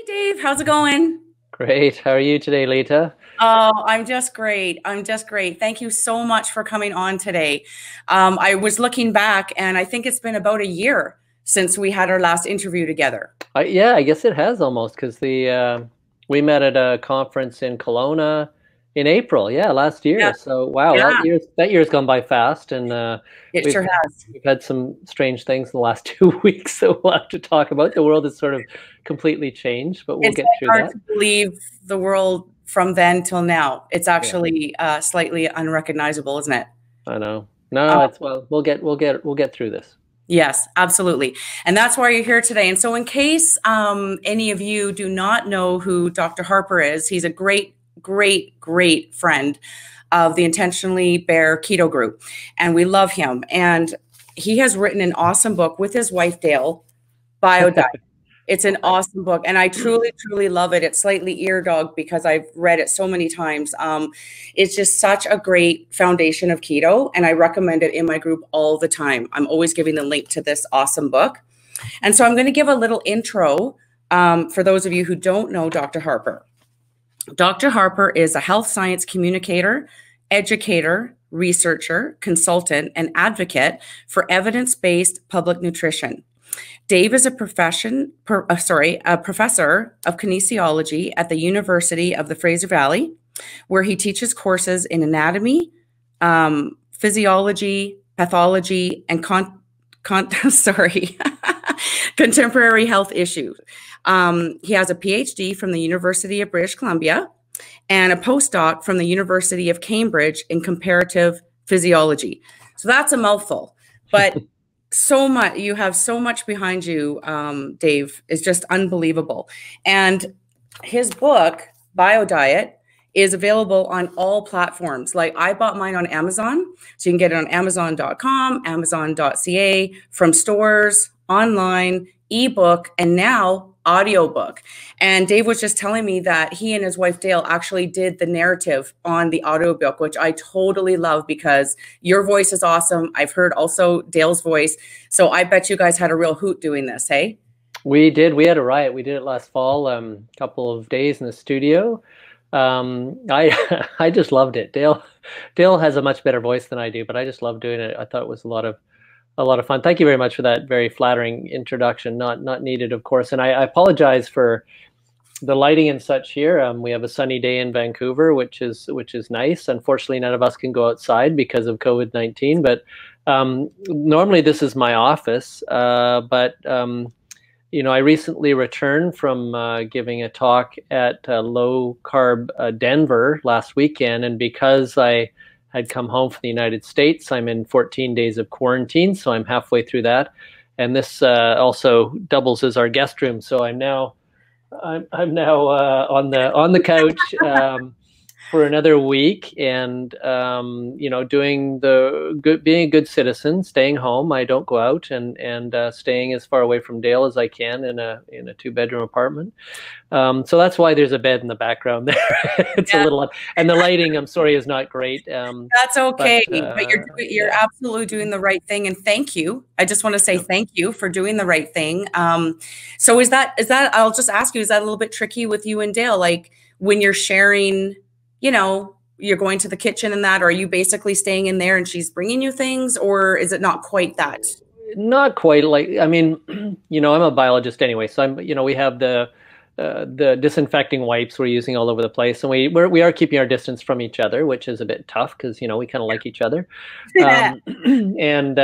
Dave, how's it going? Great. How are you today, Lita? Oh, I'm just great. I'm just great. Thank you so much for coming on today. I was looking back, and I think it's been about a year since we had our last interview together. Yeah, I guess it has almost because the we met at a conference in Kelowna in April. Yeah, last Yeah, year. So wow, yeah, that year's gone by fast, and it we've sure has. we've had some strange things in the last 2 weeks. So we'll have to talk about. The world has sort of completely changed, but we'll It's get like through hard that. to believe the world from then till now. It's Yeah, actually slightly unrecognizable, isn't it? I know. No, Um, it's well, we'll get through this. yes, absolutely. And that's why you're here today. And so, in case any of you do not know who Dr. Harper is, he's a great, great, great friend of the Intentionally Bare Keto group. And we love him. And he has written an awesome book with his wife, Dale, BioDiet. It's an Right. awesome book, and I truly, truly love it. It's slightly ear dog because I've read it so many times. It's just such a great foundation of keto, and I recommend it in my group all the time. I'm always giving the link to this awesome book. And so I'm going to give a little intro for those of you who don't know Dr. Harper. Dr. Harper is a health science communicator, educator, researcher, consultant, and advocate for evidence-based public nutrition. Dave is a professor of kinesiology at the University of the Fraser Valley, where he teaches courses in anatomy, physiology, pathology, and sorry, contemporary health issues. He has a Ph.D. from the University of British Columbia and a postdoc from the University of Cambridge in comparative physiology. So that's a mouthful, but so much you have so much behind you, Dave, is just unbelievable. And his book BioDiet is available on all platforms. Like, I bought mine on Amazon, so you can get it on amazon.com, amazon.ca, from stores, online, ebook, and now audiobook. And Dave was just telling me that he and his wife Dale actually did the narrative on the audiobook, which I totally love because your voice is awesome. I've heard also Dale's voice. So I bet you guys had a real hoot doing this, hey? We did. We had a riot. We did it last fall, couple of days in the studio. I just loved it. Dale has a much better voice than I do, but I just love doing it. I thought it was a lot of fun. Thank you very much for that very flattering introduction. Not needed, of course. And I apologize for the lighting and such here. We have a sunny day in Vancouver, which is nice. Unfortunately, none of us can go outside because of COVID-19. But normally this is my office. But I recently returned from giving a talk at Low Carb Denver last weekend, and because I had come home from the United States, I'm in 14 days of quarantine, so I'm halfway through that. And this also doubles as our guest room, so I'm now on the couch for another week, and being a good citizen, staying home. I don't go out, and staying as far away from Dale as I can in a 2-bedroom apartment. So that's why there's a bed in the background there. It's a Yeah, little, and the lighting, I'm sorry, is not great. that's But okay. But you're yeah, absolutely doing the right thing. And thank you. I just want to say yeah. thank you for doing the right thing. So is that I'll just ask you, is that a little bit tricky with you and Dale? Like, when you're sharing, you're going to the kitchen and that, or are you basically staying in there and she's bringing you things, or is it not quite that? Not quite like, I mean, I'm a biologist anyway, so we have the disinfecting wipes we're using all over the place, and we are keeping our distance from each other, which is a bit tough because we kind of like each other. Um, and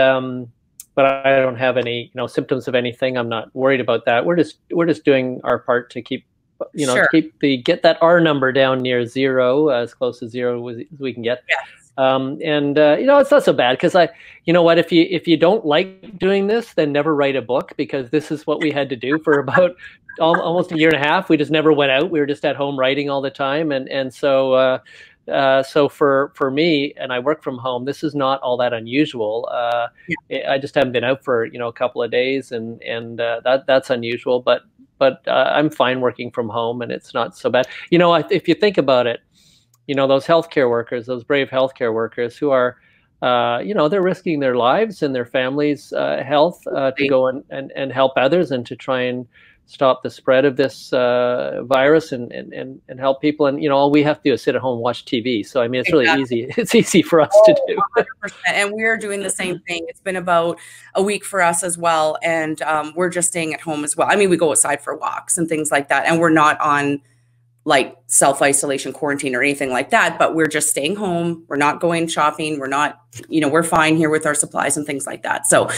but I don't have any symptoms of anything. I'm not worried about that. We're just doing our part to keep Sure. get that R number down near zero, as close to zero as we can get. Yes. And it's not so bad because you know what, if you don't like doing this, then never write a book, because this is what we had to do for about almost a year and a half. We just never went out. We were just at home writing all the time, and so for me, and I work from home, this is not all that unusual. I just haven't been out for a couple of days, and that's unusual. But I'm fine working from home, and it's not so bad. If you think about it, those healthcare workers, those brave healthcare workers who are you know, they're risking their lives and their families' health to go and help others and to try and stop the spread of this virus and help people. And, you know, all we have to do is sit at home and watch TV. So, I mean, it's really easy. It's easy for us to do. 100%. And we're doing the same thing. It's been about a week for us as well. And we're just staying at home as well. I mean, we go outside for walks and things like that. And we're not on like self-isolation, quarantine or anything like that, but we're just staying home. We're not going shopping. We're not, you know, we're fine here with our supplies and things like that. So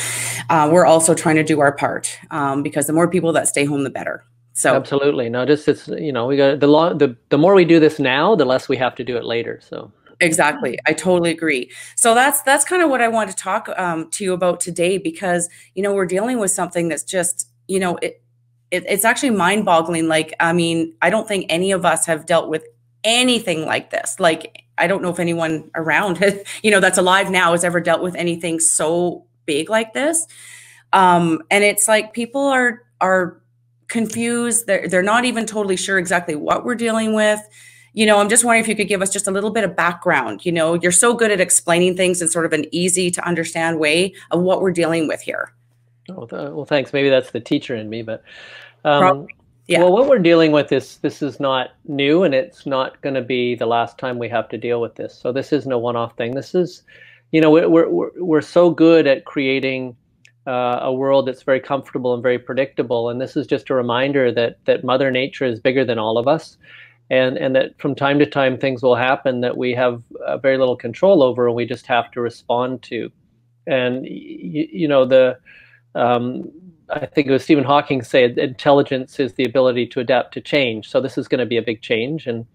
we're also trying to do our part because the more people that stay home, the better. So absolutely. No, just, it's, you know, we got the more we do this now, the less we have to do it later. So exactly. I totally agree. So that's kind of what I want to talk to you about today, because, you know, we're dealing with something that's just, you know, it's actually mind-boggling. Like, I mean, I don't think any of us have dealt with anything like this. Like, I don't know if anyone around, you know, that's alive now has ever dealt with anything so big like this. And it's like people are confused. They're not even totally sure exactly what we're dealing with. You know, I'm just wondering if you could give us just a little bit of background. You know, you're so good at explaining things in sort of an easy to understand way of what we're dealing with here. Oh, well, thanks. Maybe that's the teacher in me, but yeah. Well, what we're dealing with this is not new, and it's not going to be the last time we have to deal with this. So this isn't a one-off thing. This is, you know, we're so good at creating a world that's very comfortable and very predictable, and this is just a reminder that Mother Nature is bigger than all of us, and that from time to time things will happen that we have very little control over, and we just have to respond to. And you know, I think it was Stephen Hawking said intelligence is the ability to adapt to change. So this is going to be a big change, and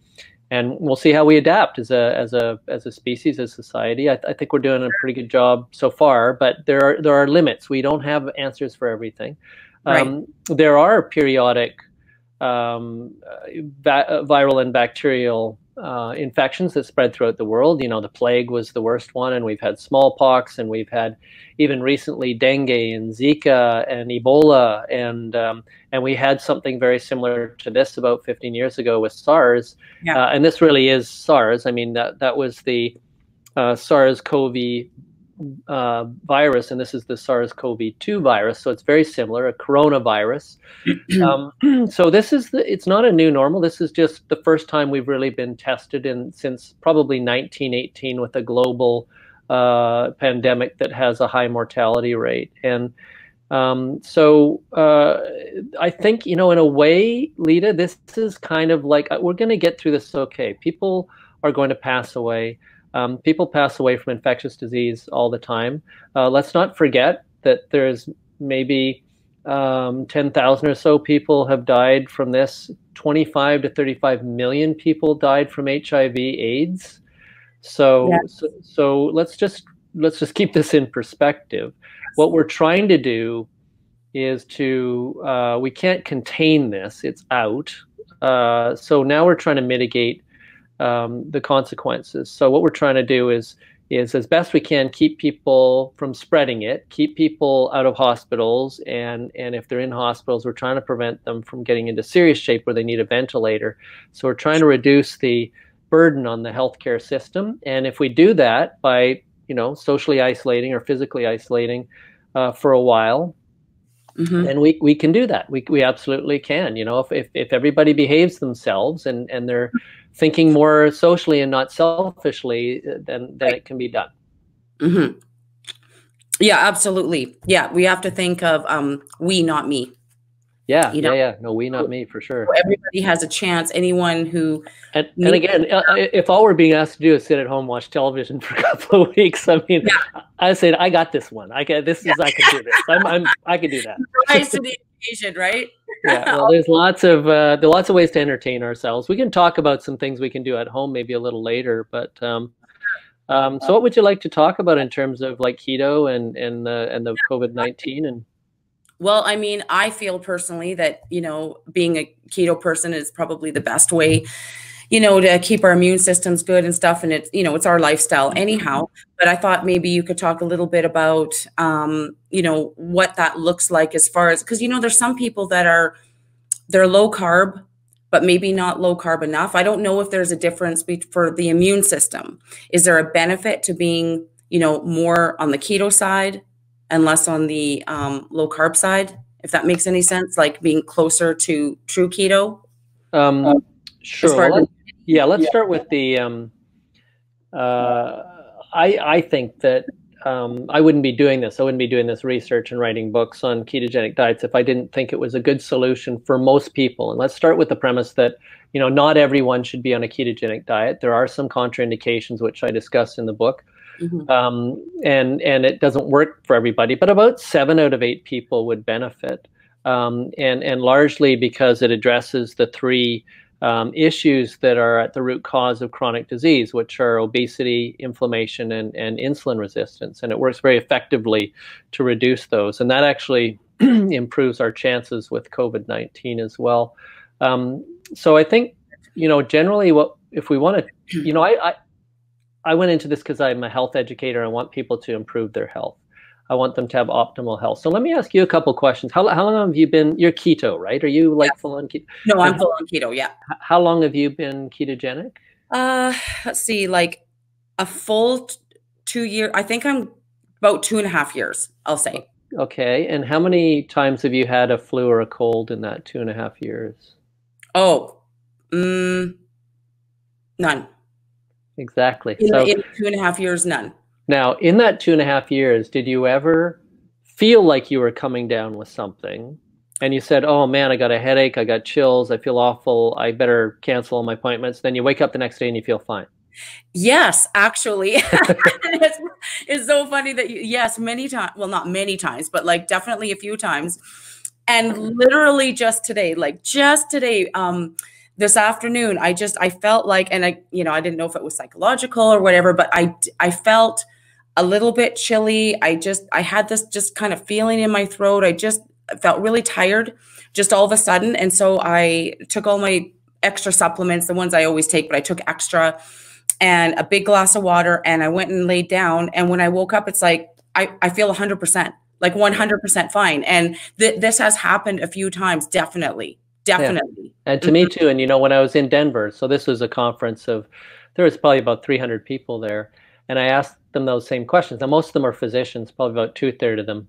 we'll see how we adapt as a species, as society. I think we're doing a pretty good job so far, but there are limits. We don't have answers for everything. Right. There are periodic viral and bacterial infections that spread throughout the world. You know, the plague was the worst one, and we've had smallpox, and we've had even recently dengue and Zika and Ebola, and we had something very similar to this about 15 years ago with SARS. Yeah. And this really is SARS. I mean, that was the SARS-CoV virus, and this is the SARS-CoV-2 virus, so it's very similar, a coronavirus. So this is it's not a new normal. This is just the first time we've really been tested since probably 1918 with a global pandemic that has a high mortality rate. And so I think, you know, in a way, Lita, this is kind of like, we're going to get through this okay. People are going to pass away. People pass away from infectious disease all the time. Let's not forget that there's maybe 10,000 or so people have died from this. 25 to 35 million people died from HIV/AIDS. So, yes. so let's just keep this in perspective. What we're trying to do is we can't contain this. It's out. So now we're trying to mitigate the consequences. So what we're trying to do is as best we can keep people from spreading it, keep people out of hospitals, and if they're in hospitals, we're trying to prevent them from getting into serious shape where they need a ventilator. So we're trying to reduce the burden on the healthcare system, and if we do that by, you know, socially isolating or physically isolating for a while, then we can do that. We absolutely can. You know, if everybody behaves themselves and they're thinking more socially and not selfishly, then it can be done. Yeah, absolutely. Yeah, we have to think of we, not me. Yeah, you know? Yeah. No, we, not me, for sure. Everybody has a chance. Anyone who and again, if all we're being asked to do is sit at home, watch television for a couple of weeks, I mean, I said, I got this one. I can do this. I can do that. Rise to the occasion, right? Yeah. Well, there's lots of ways to entertain ourselves. We can talk about some things we can do at home maybe a little later, but so what would you like to talk about in terms of like keto and the COVID-19 and? Well, I mean, I feel personally that, you know, being a keto person is probably the best way, you know, to keep our immune systems good and stuff. And it's, you know, it's our lifestyle anyhow. But I thought maybe you could talk a little bit about, you know, what that looks like as far as, because, you know, there's some people that they're low carb, but maybe not low carb enough. I don't know if there's a difference for the immune system. Is there a benefit to being more on the keto side and less on the low carb side, if that makes any sense, like being closer to true keto. Sure. Well, let's start with the, I think that I wouldn't be doing this. I wouldn't be doing this research and writing books on ketogenic diets if I didn't think it was a good solution for most people. And let's start with the premise that, not everyone should be on a ketogenic diet. There are some contraindications, which I discuss in the book. And it doesn't work for everybody, but about 7 out of 8 people would benefit. And largely because it addresses the 3 issues that are at the root cause of chronic disease, which are obesity, inflammation, and insulin resistance. And it works very effectively to reduce those. And that actually improves our chances with COVID-19 as well. So I think, generally if we want to, I went into this because I'm a health educator. I want people to improve their health. I want them to have optimal health. So let me ask you a couple questions. How long have you been, you're keto, right? Are you full on keto? No, I'm full on keto, yeah. How long have you been ketogenic? Let's see, like a full 2 years. I think I'm about 2.5 years, I'll say. Okay. And how many times have you had a flu or a cold in that 2.5 years? Oh, none. Exactly. In 2.5 years, none. Now, in that 2.5 years, did you ever feel like you were coming down with something and you said, oh man, I got a headache, I got chills, I feel awful, I better cancel all my appointments? Then you wake up the next day and you feel fine. Yes, actually. It's so funny that yes, many times, well, not many times, but like definitely a few times. And literally just today, this afternoon, I felt like, and I didn't know if it was psychological or whatever, but I felt a little bit chilly. I had this just kind of feeling in my throat. I just felt really tired just all of a sudden. And so I took all my extra supplements, the ones I always take, but I took extra, and a big glass of water, and I went and laid down. And when I woke up, it's like, I feel 100%, like 100% fine. And this has happened a few times, definitely. Definitely. Yeah. And to me too. And when I was in Denver, so this was a conference there was probably about 300 people there. And I asked them those same questions. Now, most of them are physicians, probably about 2/3 of them.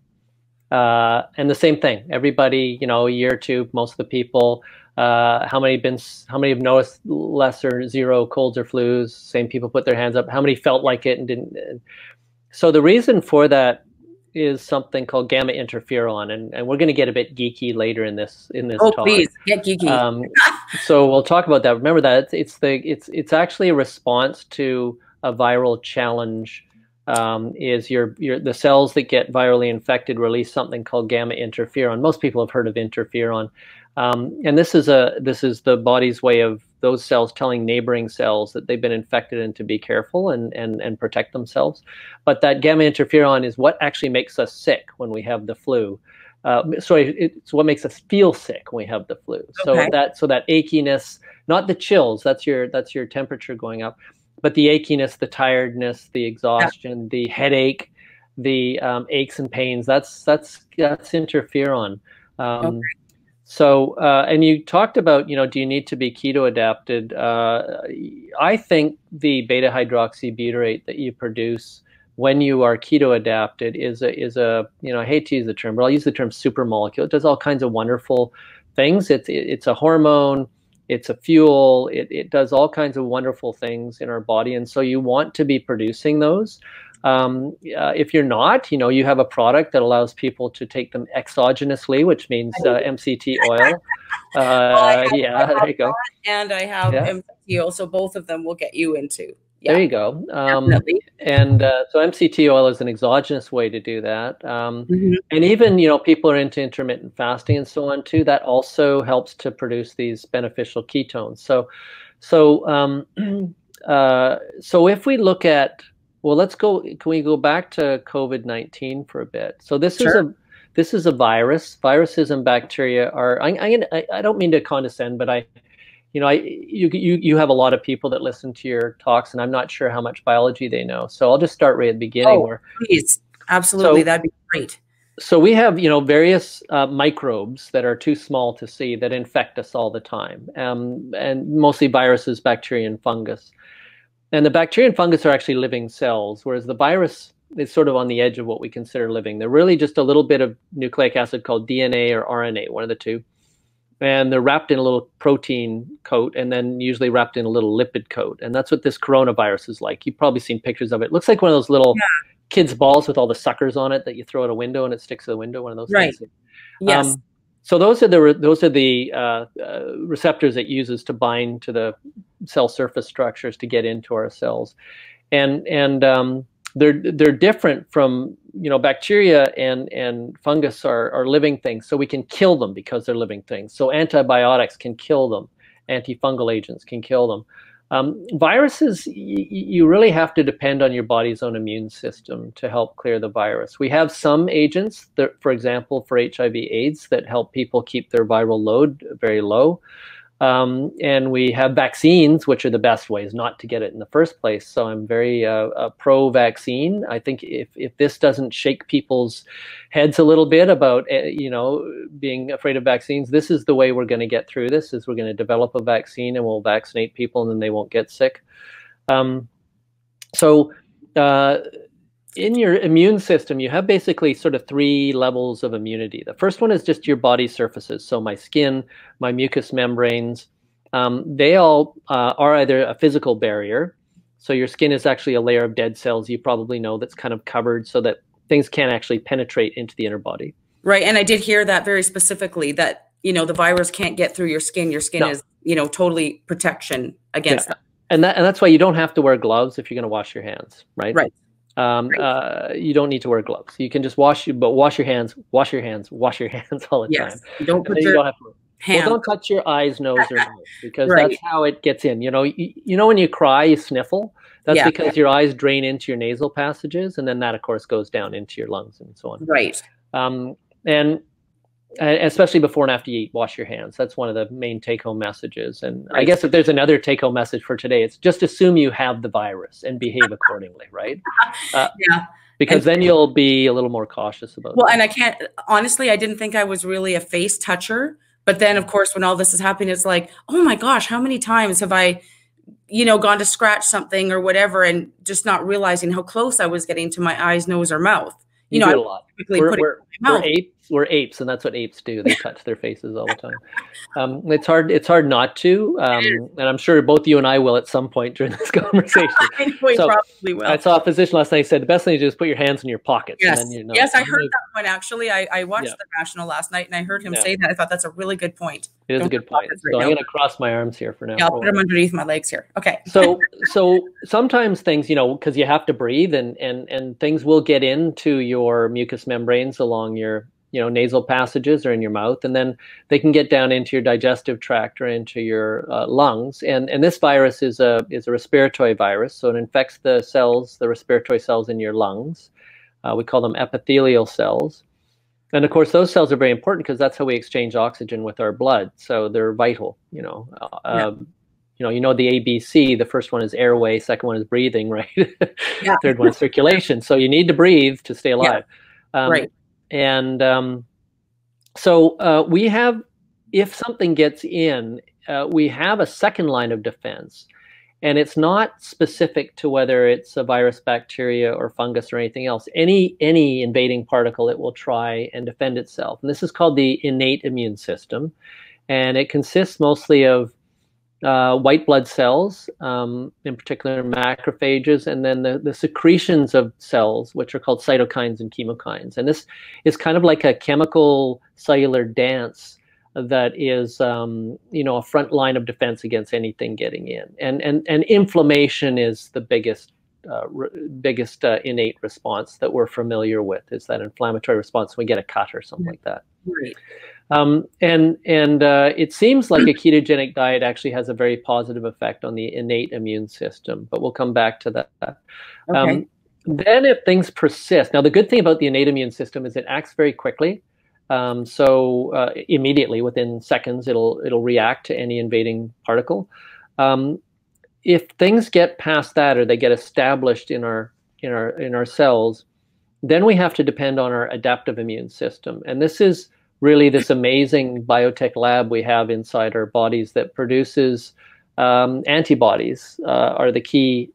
And the same thing, everybody, a year or two, most of the people, how many have noticed less or zero colds or flus? Same people put their hands up. How many felt like it and didn't? So the reason for that is something called gamma interferon, and we're going to get a bit geeky later in this talk. Please get geeky. So we'll talk about that. Remember that it's actually a response to a viral challenge. Is the cells that get virally infected release something called gamma interferon. Most people have heard of interferon, and this is the body's way of those cells telling neighboring cells that they've been infected and to be careful and protect themselves. But that gamma interferon is what actually makes us sick when we have the flu. It's what makes us feel sick when we have the flu. Okay. So that achiness, not the chills, that's your temperature going up, but the achiness, the tiredness, the exhaustion, the headache, the aches and pains, that's interferon. Okay. So, and you talked about, do you need to be keto adapted? I think the beta hydroxybutyrate that you produce when you are keto adapted is a I hate to use the term, but I'll use the term supermolecule. It does all kinds of wonderful things. It's a hormone. It's a fuel. It does all kinds of wonderful things in our body. And so you want to be producing those. If you're not, you have a product that allows people to take them exogenously, which means MCT oil. There you go. And I have MCT oil, so both of them will get you into. Yeah. There you go. And so MCT oil is an exogenous way to do that. And even, people are into intermittent fasting and so on too. That also helps to produce these beneficial ketones. So if we look at, can we go back to COVID-19 for a bit? So this is a virus. Viruses and bacteria are, I don't mean to condescend, but you have a lot of people that listen to your talks, and I'm not sure how much biology they know. So I'll just start right at the beginning. Please. Absolutely. That'd be great. So we have, various microbes that are too small to see that infect us all the time, and mostly viruses, bacteria, and fungus. And the bacteria and fungus are actually living cells, whereas the virus is sort of on the edge of what we consider living. They're really just a little bit of nucleic acid called DNA or RNA, one of the two. And they're wrapped in a little protein coat and then usually wrapped in a little lipid coat. And that's what this coronavirus is like. You've probably seen pictures of it. It looks like one of those little kids' balls with all the suckers on it that you throw out a window and it sticks to the window, one of those things. Yes. So those are the receptors it uses to bind to the cell surface structures to get into our cells. And they're different from, bacteria and fungus are living things, so we can kill them because they're living things. So antibiotics can kill them, antifungal agents can kill them. Viruses, you really have to depend on your body's own immune system to help clear the virus. We have some agents that, for example, for HIV/AIDS, that help people keep their viral load very low. And we have vaccines, which are the best ways not to get it in the first place. So I'm very pro-vaccine. I think if this doesn't shake people's heads a little bit about, being afraid of vaccines, this is the way we're going to get through this, is we're going to develop a vaccine and we'll vaccinate people and then they won't get sick. In your immune system, you have basically sort of 3 levels of immunity. The first one is just your body surfaces. So my skin, my mucous membranes, they all are either a physical barrier. So your skin is actually a layer of dead cells, you probably know, that's kind of covered so that things can't actually penetrate into the inner body. Right. And I did hear that very specifically, that, the virus can't get through your skin. Your skin is, totally protection against that. And that's why you don't have to wear gloves if you're going to wash your hands, right? Right. You don't need to wear gloves. You can just wash your hands all the time. Don't put your hand. Well, don't touch your eyes, nose, or mouth, because that's how it gets in. When you cry, you sniffle. That's because your eyes drain into your nasal passages, and then that, of course, goes down into your lungs and so on. Right. And especially before and after you eat, wash your hands. That's one of the main take-home messages. And I guess if there's another take-home message for today, it's just assume you have the virus and behave accordingly, right? Because then you'll be a little more cautious about it. Well, and honestly, I didn't think I was really a face toucher. But then, of course, when all this is happening, it's like, oh my gosh, how many times have I, gone to scratch something or whatever and just not realizing how close I was getting to my eyes, nose, or mouth. You do it a lot. We're apes, and that's what apes do. They touch their faces all the time. It's hard not to, and I'm sure both you and I will at some point during this conversation. I know we probably will. I saw a physician last night. He said the best thing to do is put your hands in your pockets. Yes, and then yes, I heard that one actually. I watched the National last night, and I heard him say that. I thought that's a really good point. It is a good point. So I'm going to cross my arms here for now. Yeah, I'll put them underneath my legs here. Okay. So sometimes things, because you have to breathe, and things will get into your mucous membranes along your nasal passages or in your mouth, and then they can get down into your digestive tract or into your lungs. And this virus is a respiratory virus, so it infects the respiratory cells in your lungs. We call them epithelial cells. And of course, those cells are very important because that's how we exchange oxygen with our blood. So they're vital. The ABC. The first one is airway. Second one is breathing. Right. Third one is circulation. So you need to breathe to stay alive. Right. And so we have, if something gets in, we have a second line of defense. And it's not specific to whether it's a virus, bacteria, or fungus or anything else. Any invading particle, it will try and defend itself. And this is called the innate immune system. And it consists mostly of white blood cells, in particular macrophages, and then the secretions of cells, which are called cytokines and chemokines. And this is kind of like a chemical cellular dance that is, a front line of defense against anything getting in. And inflammation is the biggest innate response that we're familiar with, is that inflammatory response when we get a cut or something like that. Right. It seems like a ketogenic diet actually has a very positive effect on the innate immune system, but we'll come back to that. Okay. Then if things persist, now the good thing about the innate immune system is it acts very quickly. So immediately, within seconds, it'll react to any invading particle. If things get past that, or they get established in our cells, then we have to depend on our adaptive immune system. And this is really this amazing biotech lab we have inside our bodies that produces antibodies are the key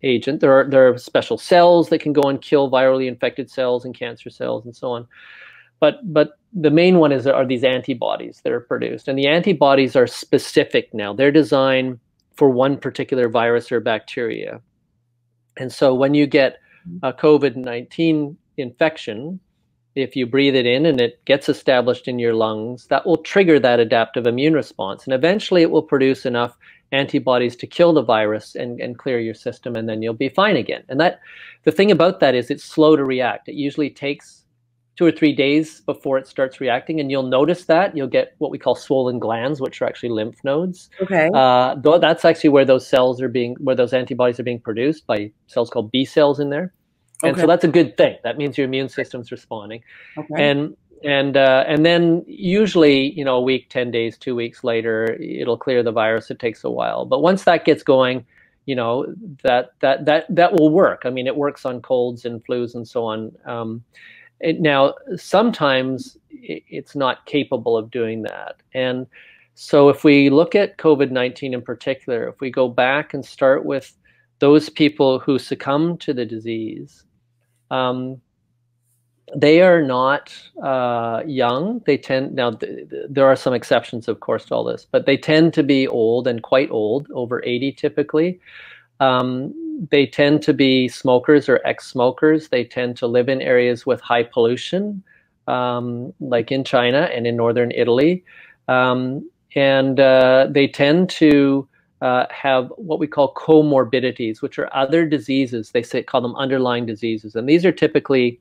agent. There are special cells that can go and kill virally infected cells and cancer cells and so on. But the main one are these antibodies that are produced. And the antibodies are specific now. They're designed for one particular virus or bacteria. And so when you get a COVID-19 infection, if you breathe it in and it gets established in your lungs, that will trigger that adaptive immune response. And eventually it will produce enough antibodies to kill the virus and clear your system, and then you'll be fine again. And the thing about that is it's slow to react. It usually takes 2 or 3 days before it starts reacting, and you'll notice that. You'll get what we call swollen glands, which are actually lymph nodes. Okay. That's actually where those antibodies are being produced by cells called B cells in there. And so that's a good thing. That means your immune system's responding. Okay. And then usually, a week, 10 days, 2 weeks later, it'll clear the virus. It takes a while. But once that gets going, that will work. I mean, it works on colds and flus and so on. Now, sometimes it's not capable of doing that. And so if we look at COVID-19 in particular, if we go back and start with those people who succumb to the disease, they are not young. There are some exceptions, of course, to all this, but they tend to be old and quite old, over 80 typically. They tend to be smokers or ex-smokers. They tend to live in areas with high pollution, like in China and in northern Italy. And they tend to have what we call comorbidities, which are other diseases. They call them underlying diseases. And these are typically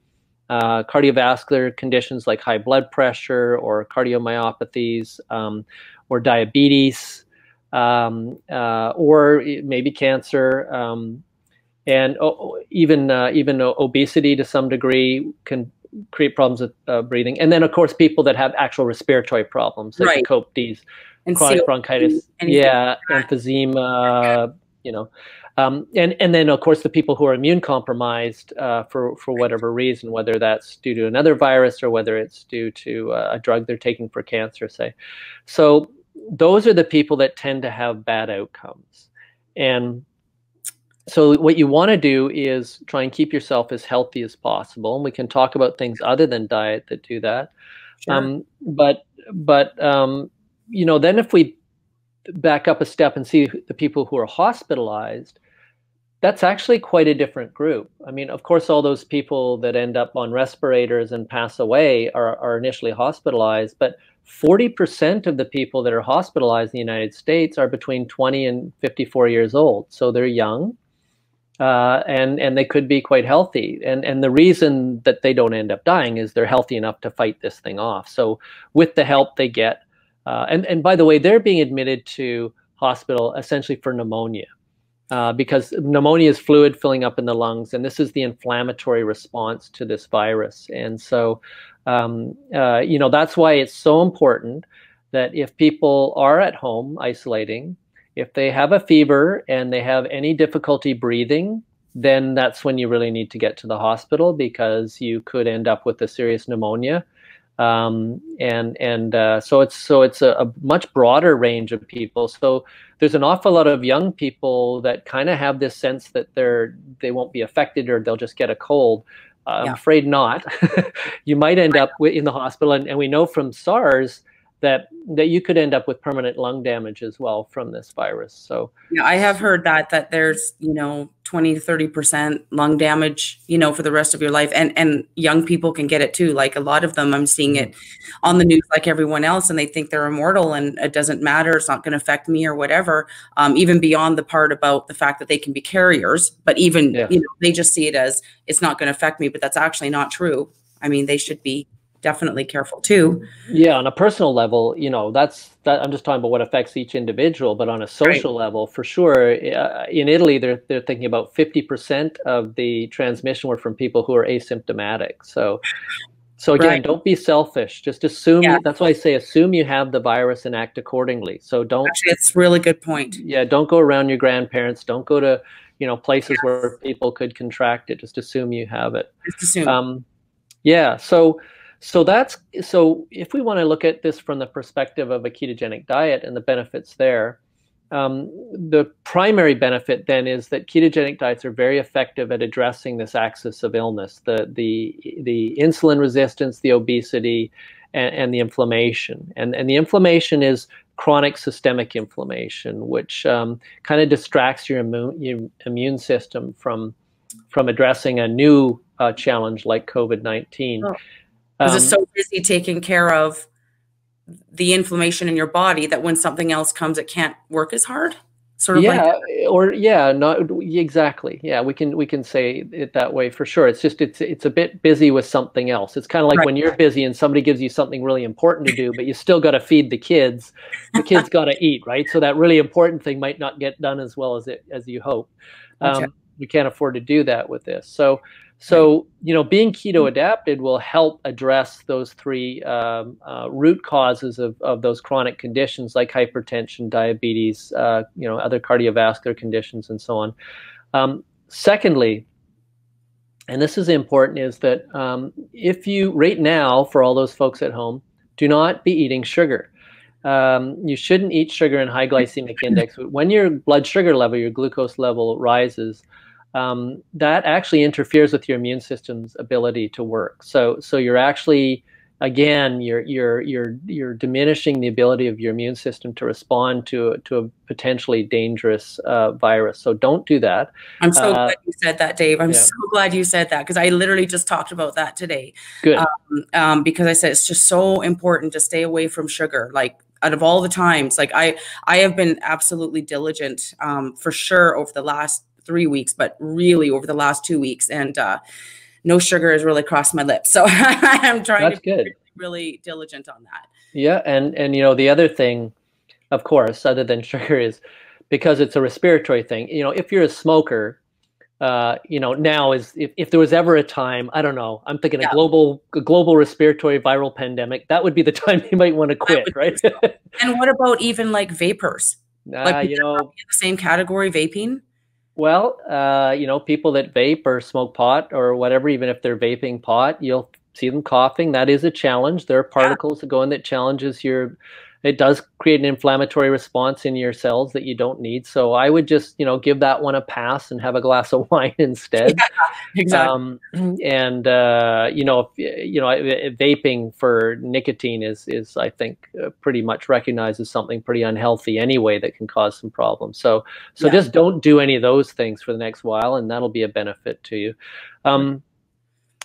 cardiovascular conditions like high blood pressure or cardiomyopathies or diabetes. Or maybe cancer, and even obesity to some degree can create problems with breathing. And then, of course, people that have actual respiratory problems, like the COPDs, and chronic bronchitis, emphysema, and then, of course, the people who are immune compromised for whatever reason, whether that's due to another virus or whether it's due to a drug they're taking for cancer, say. So those are the people that tend to have bad outcomes. And so what you want to do is try and keep yourself as healthy as possible. And we can talk about things other than diet that do that. Sure. Then if we back up a step and see the people who are hospitalized, that's actually quite a different group. I mean, of course, all those people that end up on respirators and pass away are initially hospitalized, but 40% of the people that are hospitalized in the United States are between 20 and 54 years old. So they're young, and they could be quite healthy. And the reason that they don't end up dying is they're healthy enough to fight this thing off. So with the help they get, and by the way, they're being admitted to hospital essentially for pneumonia. Because pneumonia is fluid filling up in the lungs, and this is the inflammatory response to this virus. And so, that's why it's so important that if people are at home isolating, if they have a fever and they have any difficulty breathing, then that's when you really need to get to the hospital, because you could end up with a serious pneumonia. So it's a much broader range of people. So there's an awful lot of young people that kind of have this sense that they won't be affected or they'll just get a cold. I'm afraid not. You might end up in the hospital, and we know from SARS that you could end up with permanent lung damage as well from this virus. So yeah, I have heard that there's 20 to 30% lung damage for the rest of your life, and young people can get it too. Like a lot of them, I'm seeing it on the news like everyone else, and they think they're immortal and it doesn't matter, it's not going to affect me or whatever, even beyond the part about the fact that they can be carriers, but even they just see it as it's not going to affect me, but that's actually not true. I mean, they should be definitely careful too. Yeah, on a personal level, that's I'm just talking about what affects each individual, but on a social level, for sure, in Italy, they're thinking about 50% of the transmission were from people who are asymptomatic. So again, don't be selfish. Just assume. That's why I say assume you have the virus and act accordingly. So don't. Actually, it's a really good point. Yeah, don't go around your grandparents. Don't go to places where people could contract it. Just assume you have it. Just assume. So if we want to look at this from the perspective of a ketogenic diet and the benefits there, the primary benefit then is that ketogenic diets are very effective at addressing this axis of illness, the insulin resistance, the obesity, and the inflammation. And the inflammation is chronic systemic inflammation, which kind of distracts your immune system from addressing a new challenge like COVID-19. Because it's so busy taking care of the inflammation in your body that when something else comes, it can't work as hard. Sort of not exactly. Yeah, we can say it that way for sure. It's just it's a bit busy with something else. It's kind of like when you're busy and somebody gives you something really important to do, but you still got to feed the kids. The kids got to eat, right? So that really important thing might not get done as well as you hope. We can't afford to do that with this. So being keto adapted will help address those three root causes of those chronic conditions like hypertension, diabetes, other cardiovascular conditions, and so on. Secondly, and this is important, is that if you right now, for all those folks at home, do not be eating sugar. You shouldn't eat sugar in high glycemic index. When your blood sugar level, your glucose level rises, that actually interferes with your immune system's ability to work. So you're actually, again, you're diminishing the ability of your immune system to respond to a potentially dangerous virus. So don't do that. I'm so glad you said that, Dave. I'm so glad you said that, because I literally just talked about that today. Good. Because I said it's just so important to stay away from sugar. Like, out of all the times, like I have been absolutely diligent for sure over the last 3 weeks, but really over the last 2 weeks, and no sugar has really crossed my lips. So I'm trying to be really diligent on that. Yeah, and the other thing, of course, other than sugar, is because it's a respiratory thing. If you're a smoker, now is if there was ever a time, I don't know, I'm thinking a global respiratory viral pandemic, that would be the time you might want to quit, right? So. And what about even like vapors? Like, in the same category, vaping? Well, people that vape or smoke pot or whatever, even if they're vaping pot, you'll see them coughing. That is a challenge. There are particles that go in that challenges it does create an inflammatory response in your cells that you don't need. So I would just, give that one a pass and have a glass of wine instead. Yeah, exactly. Vaping for nicotine is I think pretty much recognized as something pretty unhealthy anyway that can cause some problems. So just don't do any of those things for the next while, and that'll be a benefit to you. And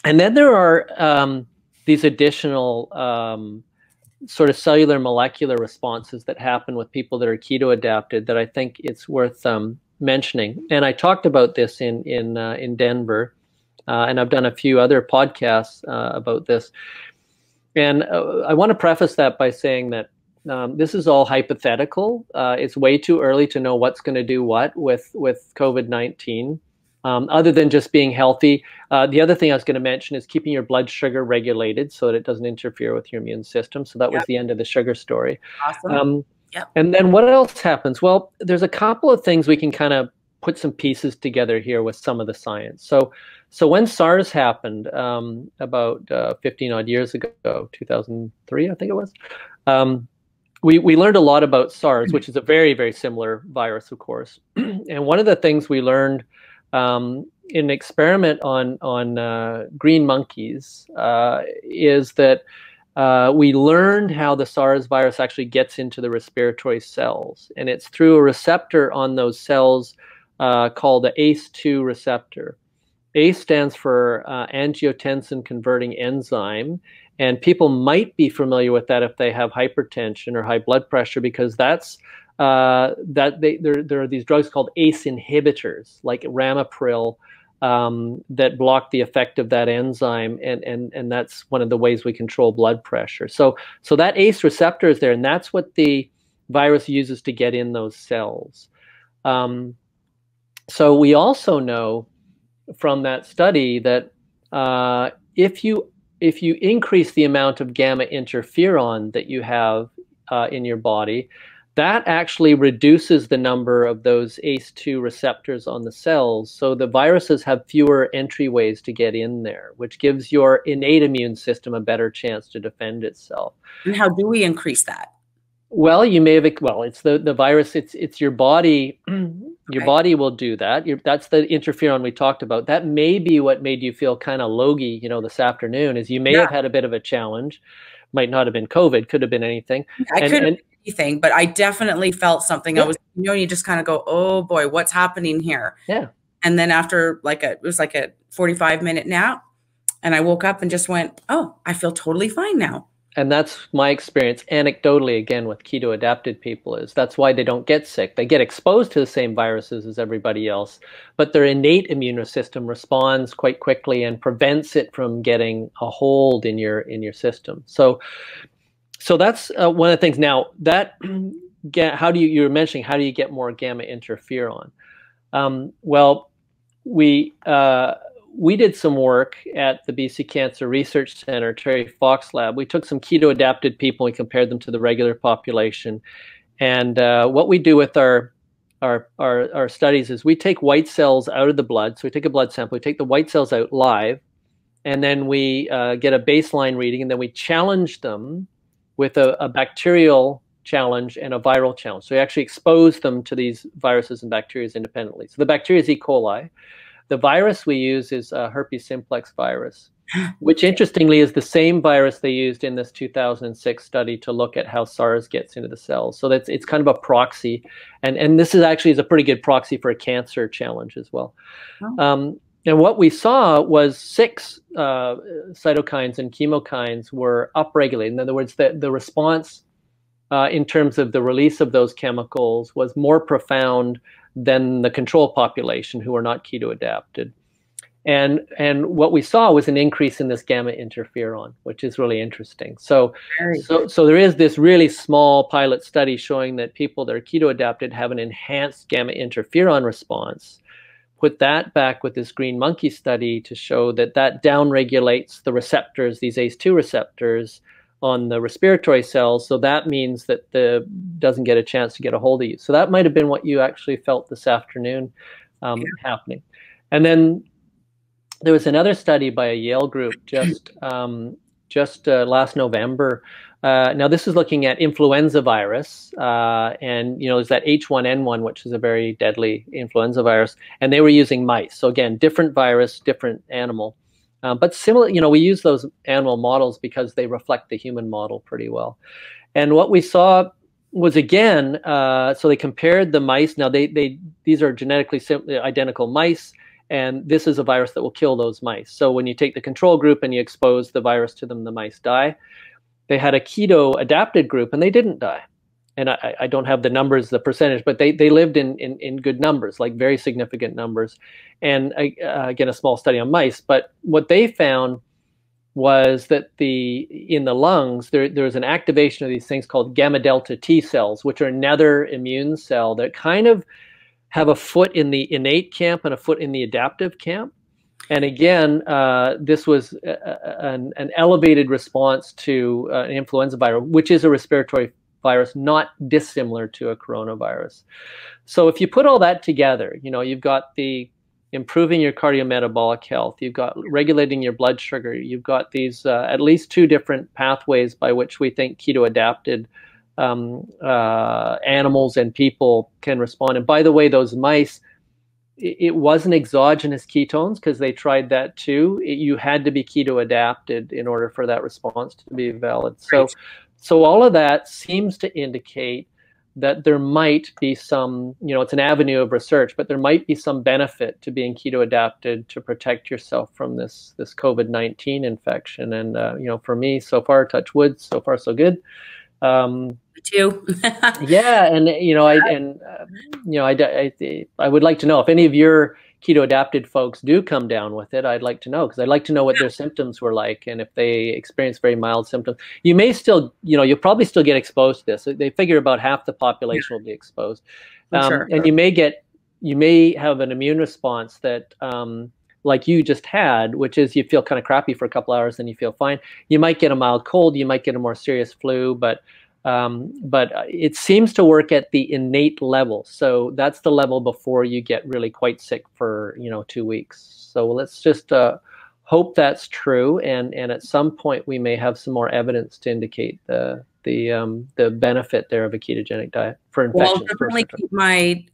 then there are these additional sort of cellular molecular responses that happen with people that are keto adapted that I think it's worth mentioning. And I talked about this in Denver, and I've done a few other podcasts about this. And I want to preface that by saying that this is all hypothetical. It's way too early to know what's going to do what with COVID-19. Other than just being healthy. The other thing I was going to mention is keeping your blood sugar regulated so that it doesn't interfere with your immune system. So that was the end of the sugar story. Awesome. And then what else happens? Well, there's a couple of things we can kind of put some pieces together here with some of the science. So when SARS happened about 15 odd years ago, 2003, I think it was, we learned a lot about SARS, which is a very, very similar virus, of course. And one of the things we learned in an experiment on green monkeys is that we learned how the SARS virus actually gets into the respiratory cells, and it's through a receptor on those cells called the ACE2 receptor. ACE stands for angiotensin converting enzyme, and people might be familiar with that if they have hypertension or high blood pressure, because that's there are these drugs called ACE inhibitors, like ramipril, that block the effect of that enzyme, and that's one of the ways we control blood pressure. So that ACE receptor is there, and that's what the virus uses to get in those cells. So we also know from that study that if you increase the amount of gamma interferon that you have in your body, that actually reduces the number of those ACE2 receptors on the cells. So the viruses have fewer entryways to get in there, which gives your innate immune system a better chance to defend itself. And how do we increase that? Well, you may have, well, it's the virus, it's your body, your body will do that. That's the interferon we talked about. That may be what made you feel kind of logy, this afternoon, is you may have had a bit of a challenge. Might not have been COVID, could have been anything. I could have been anything, but I definitely felt something. I was, you just kind of go, oh boy, what's happening here? Yeah. And then after it was like a 45-minute nap, and I woke up and just went, oh, I feel totally fine now. And that's my experience anecdotally, again, with keto adapted people, is that's why they don't get sick. They get exposed to the same viruses as everybody else, but their innate immune system responds quite quickly and prevents it from getting a hold in your system. So that's one of the things. Now that you were mentioning, how do you get more gamma interferon? Well, we did some work at the BC Cancer Research Center, Terry Fox Lab. We took some keto-adapted people, we compared them to the regular population. And what we do with our studies is we take white cells out of the blood. So we take a blood sample, we take the white cells out live, and then we get a baseline reading, and then we challenge them with a bacterial challenge and a viral challenge. So we actually expose them to these viruses and bacteria independently. So the bacteria is E. coli. The virus we use is herpes simplex virus, which interestingly is the same virus they used in this 2006 study to look at how SARS gets into the cells. So it's kind of a proxy, and this is a pretty good proxy for a cancer challenge as well. Oh. And what we saw was 6 cytokines and chemokines were upregulated. In other words, the response in terms of the release of those chemicals was more profound than the control population who are not keto adapted. And what we saw was an increase in this gamma interferon, which is really interesting. So there is this really small pilot study showing that people that are keto adapted have an enhanced gamma interferon response. Put that back with this green monkey study to show that downregulates the receptors, these ACE2 receptors, on the respiratory cells, so that means that doesn't get a chance to get a hold of you. So that might have been what you actually felt this afternoon happening. And then there was another study by a Yale group just last November. Now this is looking at influenza virus, and there's that H1N1, which is a very deadly influenza virus, and they were using mice. So again, different virus, different animal. But similar, we use those animal models because they reflect the human model pretty well. And what we saw was, again, so they compared the mice. Now these are genetically identical mice, and this is a virus that will kill those mice. So when you take the control group and you expose the virus to them, the mice die. They had a keto adapted group, and they didn't die. And I don't have the numbers, the percentage, but they lived in good numbers, like very significant numbers. And again, a small study on mice. But what they found was that in the lungs, there's an activation of these things called gamma delta T cells, which are another immune cell that kind of have a foot in the innate camp and a foot in the adaptive camp. And again, this was an elevated response to an influenza virus, which is a respiratory virus, not dissimilar to a coronavirus. So if you put all that together, you've got the improving your cardiometabolic health, you've got regulating your blood sugar, you've got these at least 2 different pathways by which we think keto adapted animals and people can respond. And by the way, those mice, it wasn't exogenous ketones, because they tried that too. You had to be keto adapted in order for that response to be valid. So all of that seems to indicate that there might be some, it's an avenue of research, but there might be some benefit to being keto adapted to protect yourself from this COVID-19 infection. And, for me, so far, touch wood, so far so good. Me too. Yeah. And, I would like to know if any of your keto adapted folks do come down with it. I'd like to know, because I'd like to know what their symptoms were like, and if they experience very mild symptoms. You may still, you'll probably still get exposed to this. They figure about half the population will be exposed. Sure. And you may have an immune response that, like you just had, which is you feel kind of crappy for a couple hours, then you feel fine. You might get a mild cold, you might get a more serious flu, but it seems to work at the innate level. So that's the level before you get really quite sick for 2 weeks. So let's just hope that's true, and at some point we may have some more evidence to indicate the benefit there of a ketogenic diet for infections. Well, I'll definitely keep my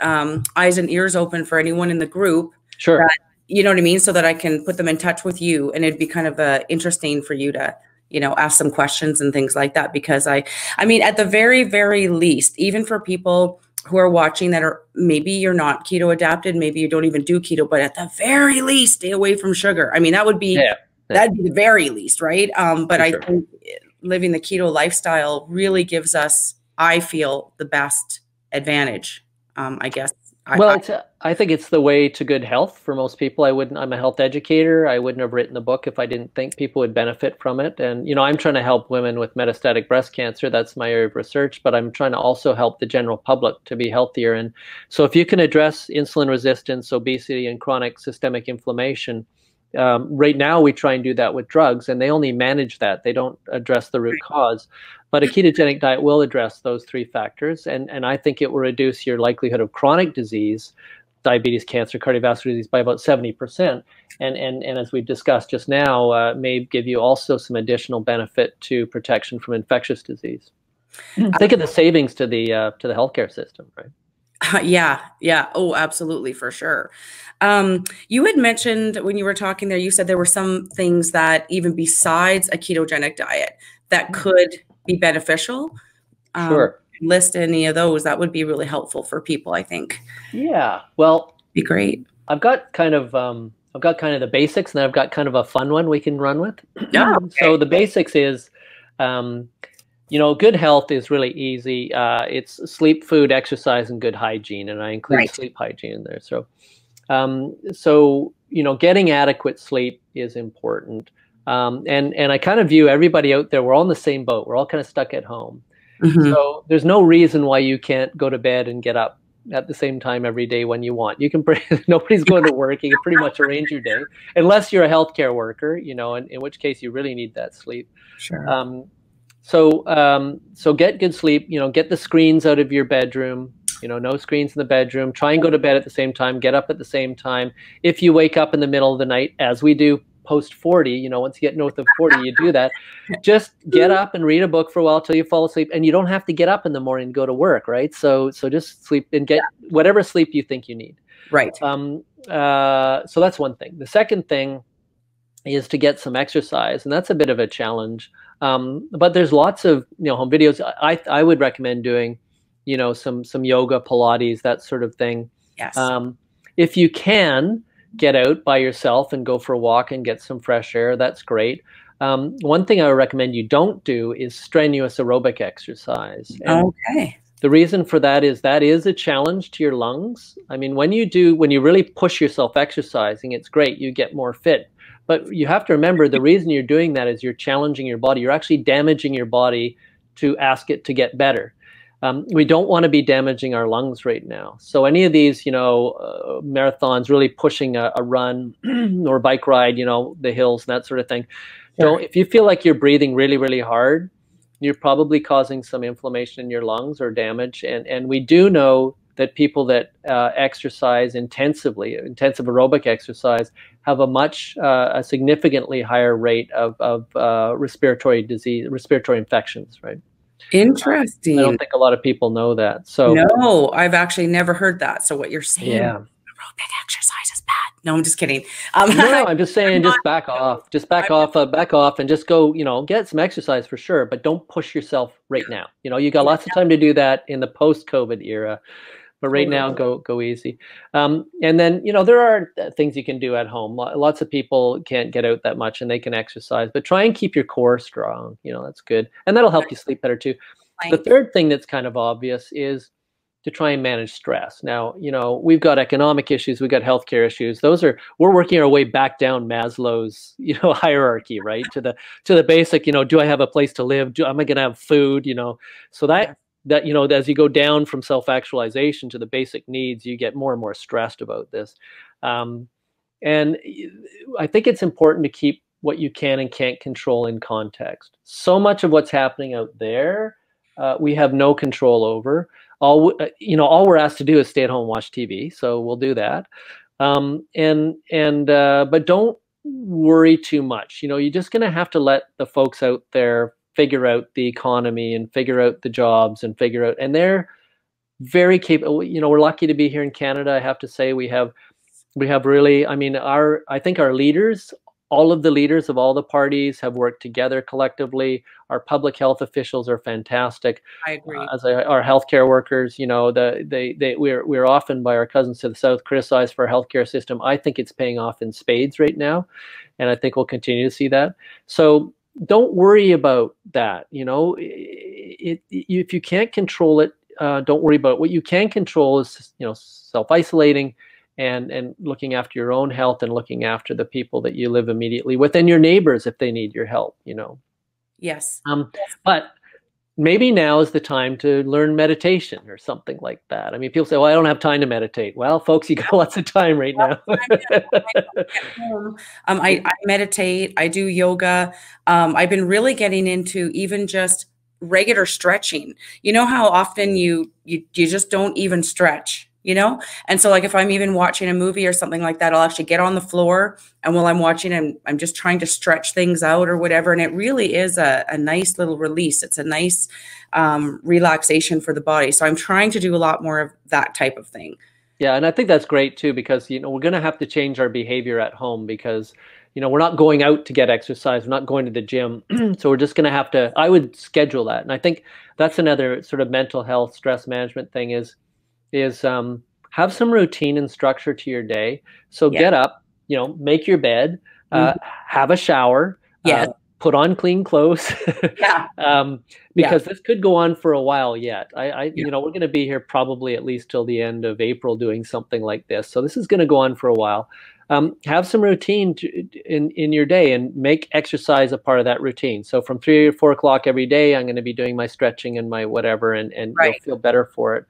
eyes and ears open for anyone in the group. Sure. That, you know what I mean? So that I can put them in touch with you, and it'd be kind of interesting for you to, you know, ask some questions and things like that. Because I mean, at the very, very least, even for people who are watching that are, maybe you're not keto adapted, maybe you don't even do keto, but at the very least, stay away from sugar. I mean, that would be, that'd be the very least, right? But I think living the keto lifestyle really gives us, I feel, the best advantage, I guess. Well, I think it's the way to good health for most people. I'm a health educator. I wouldn't have written the book if I didn't think people would benefit from it. And, you know, I'm trying to help women with metastatic breast cancer. That's my area of research, but I'm trying to also help the general public to be healthier. And so if you can address insulin resistance, obesity, and chronic systemic inflammation, right now we try and do that with drugs, and they only manage that. They don't address the root cause. But a ketogenic diet will address those three factors, and I think it will reduce your likelihood of chronic disease, diabetes, cancer, cardiovascular disease, by about 70%. And as we discussed just now, may give you also some additional benefit to protection from infectious disease. Think of the savings to the healthcare system, right? Yeah. Oh, absolutely, for sure. You had mentioned when you were talking there, you said there were some things that even besides a ketogenic diet that could be beneficial. Sure. List any of those. That would be really helpful for people, I think. Yeah. Well, be great. I've got kind of the basics, and then I've got kind of a fun one we can run with. Yeah. Okay. So the basics is, you know, good health is really easy. It's sleep, food, exercise, and good hygiene, and I include sleep hygiene in there. So, you know, getting adequate sleep is important. And I kind of view everybody out there, we're all in the same boat. We're all kind of stuck at home. So there's no reason why you can't go to bed and get up at the same time every day when you want. You can, nobody's going to work. You can pretty much arrange your day, unless you're a healthcare worker, you know, in which case you really need that sleep. Sure. So get good sleep, you know, get the screens out of your bedroom, you know, no screens in the bedroom, try and go to bed at the same time, get up at the same time. If you wake up in the middle of the night, as we do post 40, you know, once you get north of 40, you do that. Just get up and read a book for a while till you fall asleep, and you don't have to get up in the morning and go to work, right? So just sleep and get whatever sleep you think you need. Right. So that's one thing. The second thing is to get some exercise, and that's a bit of a challenge. But there's lots of, you know, home videos. I would recommend doing, you know, some yoga, Pilates, that sort of thing. Yes. If you can get out by yourself and go for a walk and get some fresh air, that's great. One thing I would recommend you don't do is strenuous aerobic exercise. And the reason for that is a challenge to your lungs. I mean, when you really push yourself exercising, it's great. You get more fit. But you have to remember, the reason you're doing that is you're challenging your body. You're actually damaging your body to ask it to get better. We don't want to be damaging our lungs right now. So any of these, you know, marathons, really pushing a run or bike ride, you know, the hills and that sort of thing. Sure. If you feel like you're breathing really, really hard, you're probably causing some inflammation in your lungs or damage. And we do know that people that exercise intensive aerobic exercise, have a significantly higher rate of respiratory disease, respiratory infections, right? Interesting. I don't think a lot of people know that. So no, I've actually never heard that. So what you're saying, aerobic exercise is bad. No, I'm just kidding. No, I'm just saying, just back off, back off, and just go, you know, get some exercise for sure, but don't push yourself right now. You know, you got lots of time to do that in the post-COVID era. But right now, go easy. And then, you know, there are things you can do at home. Lots of people can't get out that much, and they can exercise. But try and keep your core strong. You know, that's good. And that'll help you sleep better, too. The third thing that's kind of obvious is to try and manage stress. Now, you know, we've got economic issues. We've got healthcare issues. We're working our way back down Maslow's, you know, hierarchy, right? To the basic, you know, do I have a place to live? Am I going to have food? You know, so that, you know, as you go down from self-actualization to the basic needs, you get more and more stressed about this. And I think it's important to keep what you can and can't control in context. So much of what's happening out there, we have no control over. All we're asked to do is stay at home and watch TV. So we'll do that. But don't worry too much. You know, you're just going to have to let the folks out there figure out the economy and figure out the jobs and figure out, and they're very capable. You know, we're lucky to be here in Canada. I have to say we have really, I mean, I think our leaders, all of the leaders of all the parties have worked together collectively. Our public health officials are fantastic. I agree. Our healthcare workers, you know, we're often by our cousins to the south criticized for our healthcare system. I think it's paying off in spades right now, and I think we'll continue to see that. So don't worry about that. You know, if you can't control it, don't worry about it. What you can control is, you know, self-isolating and looking after your own health and looking after the people that you live immediately with and your neighbors if they need your help, you know. Yes. But maybe now is the time to learn meditation or something like that. I mean, people say, well, I don't have time to meditate. Well, folks, you got lots of time right now. I meditate, I do yoga. I've been really getting into even just regular stretching. You know how often you just don't even stretch, you know? And so like if I'm even watching a movie or something like that, I'll actually get on the floor, and while I'm watching, I'm just trying to stretch things out or whatever. And it really is a nice little release. It's a nice relaxation for the body. So I'm trying to do a lot more of that type of thing. Yeah, and I think that's great too, because, you know, we're going to have to change our behavior at home because, you know, we're not going out to get exercise, we're not going to the gym. So we're just going to have to, I would schedule that. And I think that's another sort of mental health stress management thing is have some routine and structure to your day. So get up, you know, make your bed, have a shower, put on clean clothes, because this could go on for a while yet. You know, we're going to be here probably at least till the end of April doing something like this. So this is going to go on for a while. Have some routine in your day and make exercise a part of that routine. So from 3 or 4 o'clock every day, I'm going to be doing my stretching and my whatever, and you'll feel better for it.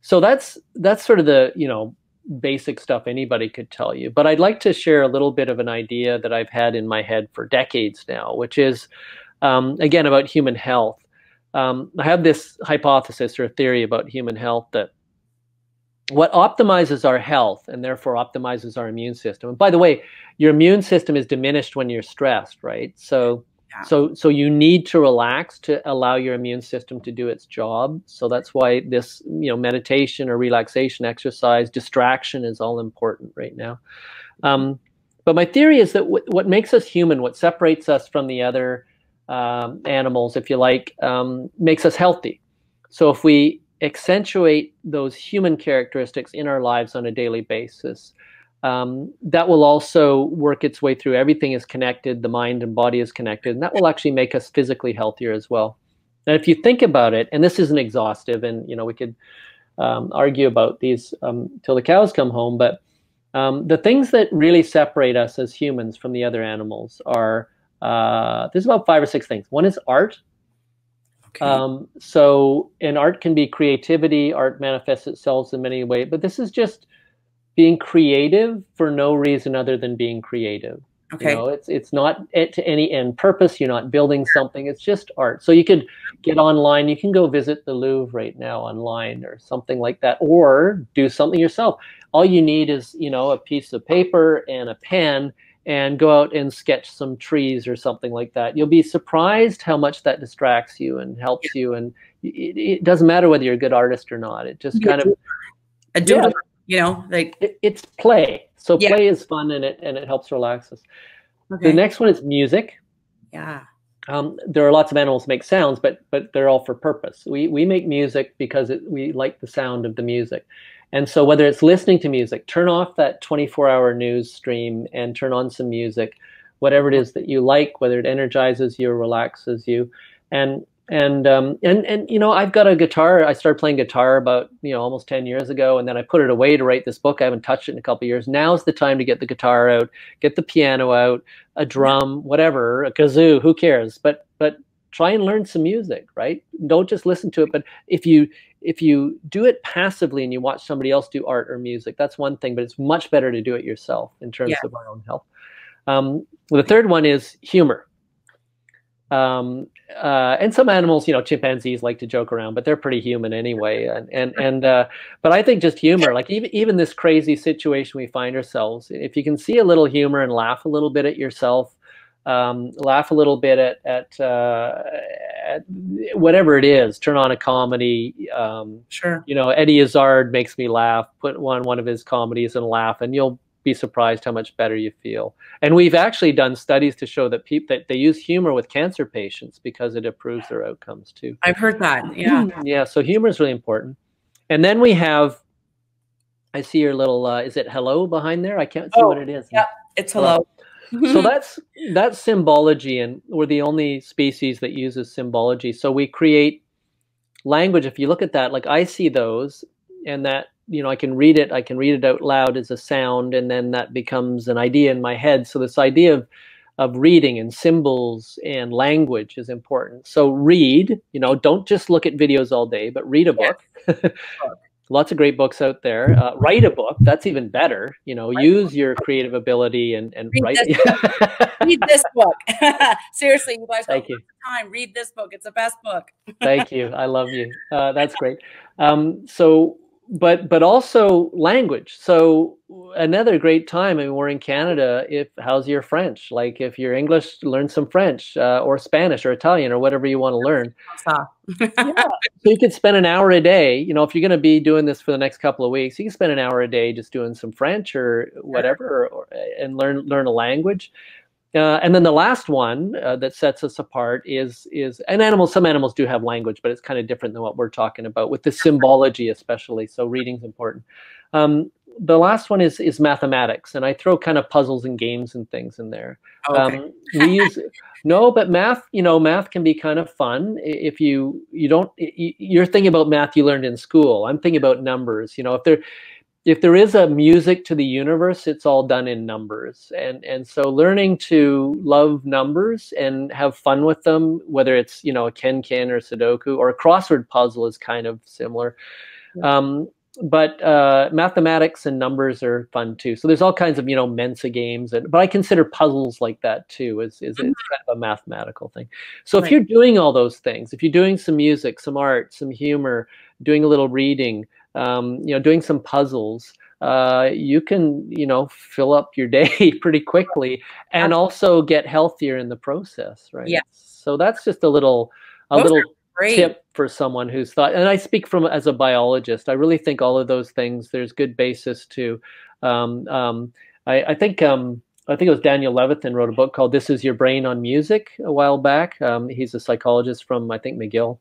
So that's sort of the, you know, basic stuff anybody could tell you. But I'd like to share a little bit of an idea that I've had in my head for decades now, which is, again, about human health. I have this hypothesis or theory about human health that what optimizes our health and therefore optimizes our immune system. And by the way, your immune system is diminished when you're stressed, right? So you need to relax to allow your immune system to do its job. So that's why this, you know, meditation or relaxation exercise, distraction is all important right now. But my theory is that what makes us human, what separates us from the other animals, if you like, makes us healthy. So if we accentuate those human characteristics in our lives on a daily basis, that will also work its way through. Everything is connected. The mind and body is connected. And that will actually make us physically healthier as well. And if you think about it, and this isn't exhaustive, and, you know, we could argue about these till the cows come home, but the things that really separate us as humans from the other animals are, there's about 5 or 6 things. One is art. Okay. And art can be creativity. Art manifests itself in many ways, but this is just being creative for no reason other than being creative. Okay. You know, it's not to any end purpose. You're not building something. It's just art. So you could get online. You can go visit the Louvre right now online or something like that, or do something yourself. All you need is, you know, a piece of paper and a pen, and go out and sketch some trees or something like that. You'll be surprised how much that distracts you and helps you. And it doesn't matter whether you're a good artist or not. It just kind of a doodle. You know, like it's play. So play is fun, and it helps relax us. Okay. The next one is music. Yeah. There are lots of animals that make sounds, but they're all for purpose. We make music because we like the sound of the music. And so whether it's listening to music, turn off that 24-hour news stream and turn on some music, whatever it is that you like, whether it energizes you or relaxes you. And you know, I've got a guitar. I started playing guitar about, you know, almost 10 years ago, and then I put it away to write this book. I haven't touched it in a couple of years. Now's the time to get the guitar out, get the piano out, a drum, whatever, a kazoo, who cares? But try and learn some music, right? Don't just listen to it. But if you do it passively and you watch somebody else do art or music, that's one thing, but it's much better to do it yourself in terms of our own health. The third one is humor. And some animals, chimpanzees like to joke around, but they're pretty human anyway. But I think just humor, like even this crazy situation we find ourselves, if you can see a little humor and laugh a little bit at yourself, laugh a little bit at whatever it is, turn on a comedy. Sure. Eddie Izzard makes me laugh. Put one of his comedies and laugh, and you'll be surprised how much better you feel. And we've actually done studies to show that that they use humor with cancer patients because it improves their outcomes too. I've heard that. Yeah. Yeah. So humor is really important. And then we have, I see your little, is it hello behind there? I can't see what it is. Yeah, it's hello. So that's symbology, and we're the only species that uses symbology. So we create language. If you look at that, like I see those, and that, I can read it out loud as a sound, and then that becomes an idea in my head. So this idea of reading and symbols and language is important. So read, don't just look at videos all day, but read a book. Lots of great books out there. Write a book. That's even better. Use your creative ability and write. Read this book. Seriously, you guys Thank you. Time. Read this book. It's the best book. Thank you. I love you. That's great. But also language. So another great time. I mean, we're in Canada. How's your French? Like if you're English, learn some French or Spanish or Italian or whatever you want to learn. Yeah. So you could spend an hour a day. If you're going to be doing this for the next couple of weeks, you can spend an hour a day just doing some French or whatever, and learn a language. And then the last one that sets us apart is some animals do have language, but it's kind of different than what we're talking about with the symbology, especially. So reading's important. The last one is mathematics, and I throw kind of puzzles and games and things in there. Okay. But math, math can be kind of fun if you're thinking about math you learned in school. I'm thinking about numbers. If there is a music to the universe, it's all done in numbers. And so learning to love numbers and have fun with them, whether it's, a Ken or Sudoku or a crossword puzzle is kind of similar. But mathematics and numbers are fun too. So there's all kinds of, Mensa games, but I consider puzzles like that too. It's kind of a mathematical thing. So if you're doing all those things, if you're doing some music, some art, some humor, doing a little reading, doing some puzzles, you can, fill up your day pretty quickly and also get healthier in the process, right? Yes. So that's just a little tip for someone who's thought, and I speak as a biologist, I really think all of those things, there's good basis to, I think it was Daniel Levitin wrote a book called This Is Your Brain on Music a while back. He's a psychologist from, I think, McGill.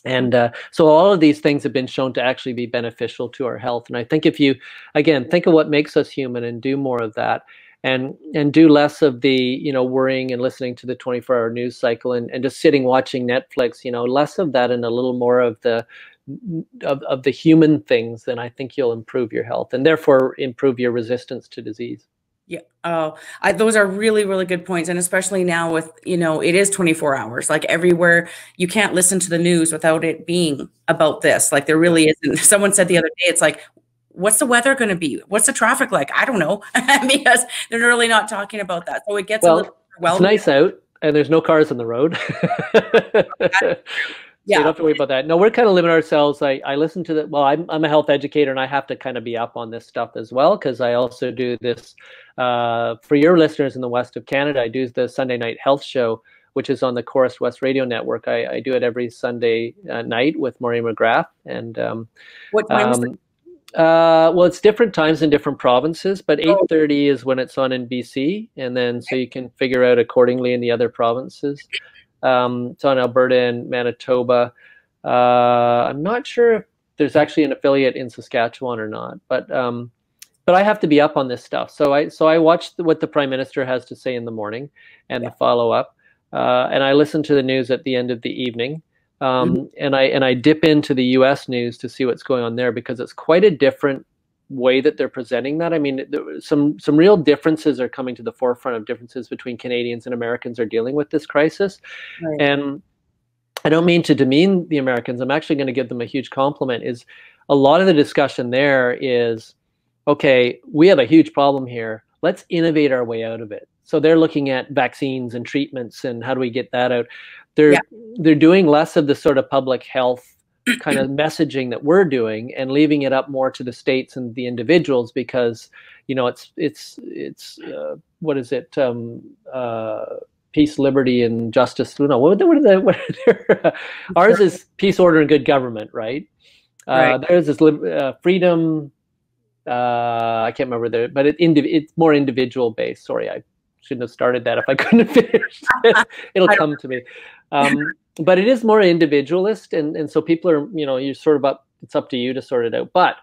And so all of these things have been shown to actually be beneficial to our health. And I think if you, again, think of what makes us human and do more of that, and do less of the, worrying and listening to the 24-hour news cycle and just sitting watching Netflix, less of that and a little more of the human things, then I think you'll improve your health and therefore improve your resistance to disease. Yeah. Those are really, really good points. And especially now with, it is 24 hours, like everywhere. You can't listen to the news without it being about this. Like there really isn't. Someone said the other day, it's like, what's the weather going to be? What's the traffic like? I don't know, because they're really not talking about that. So it gets a little overwhelming. It's nice out and there's no cars on the road. So you don't have to worry about that. No, we're kind of limiting ourselves. I listen to I'm a health educator and I have to kind of be up on this stuff as well, because I also do this for your listeners in the west of Canada. I do the Sunday night health show, which is on the Chorus West Radio Network. I do it every Sunday night with Maureen McGrath. And what time is it? Well, it's different times in different provinces, but 8:30 is when it's on in BC, and then so you can figure out accordingly in the other provinces. It's on Alberta and Manitoba. I'm not sure if there's actually an affiliate in Saskatchewan or not, but I have to be up on this stuff. So I watch what the Prime Minister has to say in the morning and the follow up, and I listen to the news at the end of the evening. And I dip into the U.S. news to see what's going on there, because it's quite a different way that they're presenting that. I mean, some real differences are coming to the forefront of differences between Canadians and Americans are dealing with this crisis. Right. And I don't mean to demean the Americans. I'm actually going to give them a huge compliment. Is a lot of the discussion there is, okay, we have a huge problem here. let's innovate our way out of it. So they're looking at vaccines and treatments and how do we get that out. They're doing less of the sort of public health kind of messaging that we're doing and leaving it up more to the states and the individuals, because it's what is it, peace, liberty, and justice. No, what are ours is peace, order, and good government, right? Theirs is freedom. I can't remember but it's more individual based. Sorry, I shouldn't have started that if I couldn't have finished it. It'll come to me. But it is more individualist, and so people are, you're sort of it's up to you to sort it out. But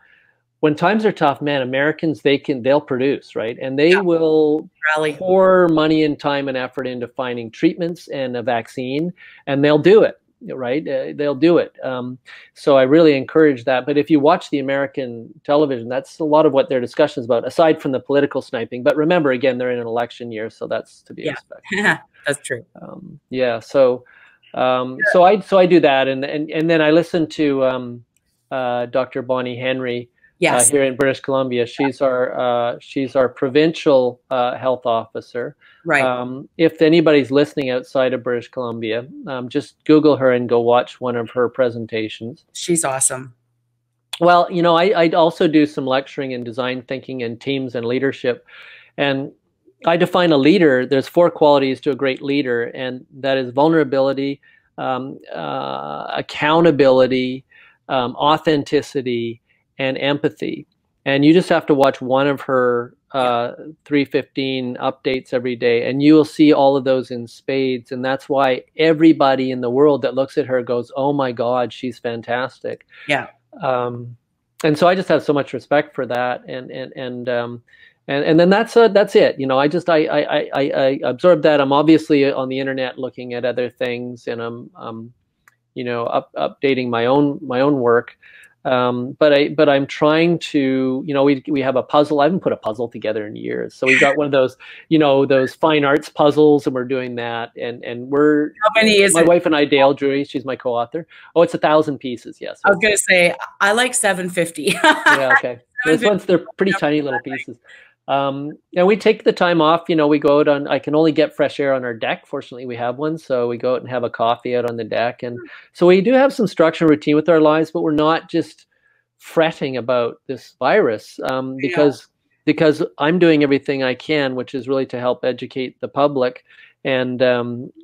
when times are tough, man, Americans, they'll produce, right? And they will pour money and time and effort into finding treatments and a vaccine, and they'll do it, right? They'll do it. So I really encourage that. But if you watch the American television, that's a lot of what their discussion is about, aside from the political sniping. But remember, again, they're in an election year, so that's to be expected. Yeah, that's true. So I do that, and then I listen to Dr. Bonnie Henry. Yes. Here in British Columbia. She's our provincial health officer. Right. If anybody's listening outside of British Columbia, just Google her and go watch one of her presentations. She's awesome. Well, I also do some lecturing in design thinking and teams and leadership. And I define a leader. There's 4 qualities to a great leader, and that is vulnerability, accountability, authenticity, and empathy. And you just have to watch one of her 315 updates every day, and you will see all of those in spades. And that's why everybody in the world that looks at her goes, "Oh my God, she's fantastic." Yeah. And so I just have so much respect for that. And then that's it. I absorb that. I'm obviously on the internet looking at other things, and I'm updating my own work. But I'm trying to, we have a puzzle. I haven't put a puzzle together in years. So we've got one of those, those fine arts puzzles, and we're doing that. And we're, how many is my it? wife and I, Dale Drury, she's my co-author. Oh, it's 1,000 pieces. Yes. I was going to say, I like 750. Yeah. Okay. Those ones, they're pretty tiny little pieces. And we take the time off, we go out I can only get fresh air on our deck. Fortunately, we have one. So we go out and have a coffee out on the deck. And so we do have some structure and routine with our lives, but we're not just fretting about this virus, because I'm doing everything I can, which is really to help educate the public. And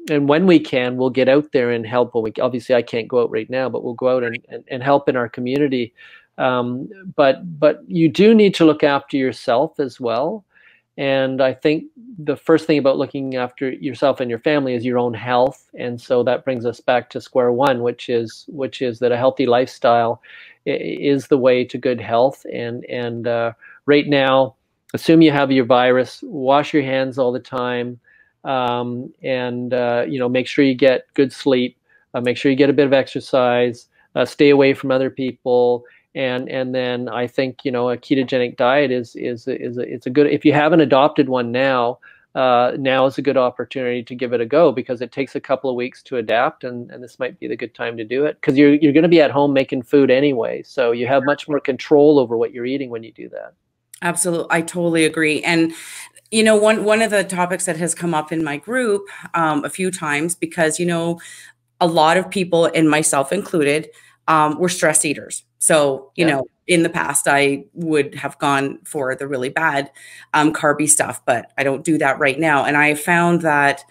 when we can, we'll get out there and help. Obviously I can't go out right now, but we'll go out and help in our community. But you do need to look after yourself as well. And I think the first thing about looking after yourself and your family is your own health. And so that brings us back to square one, which is that a healthy lifestyle is the way to good health. And right now, assume you have your virus, wash your hands all the time, and make sure you get good sleep, make sure you get a bit of exercise, stay away from other people. And then I think, a ketogenic diet is a good, if you haven't adopted one now is a good opportunity to give it a go, because it takes a couple of weeks to adapt, and this might be the good time to do it, because you're going to be at home making food anyway. So you have much more control over what you're eating when you do that. Absolutely. I totally agree. And one of the topics that has come up in my group a few times, because, a lot of people, and myself included, were stress eaters. So, in the past, I would have gone for the really bad carby stuff, but I don't do that right now. And I found that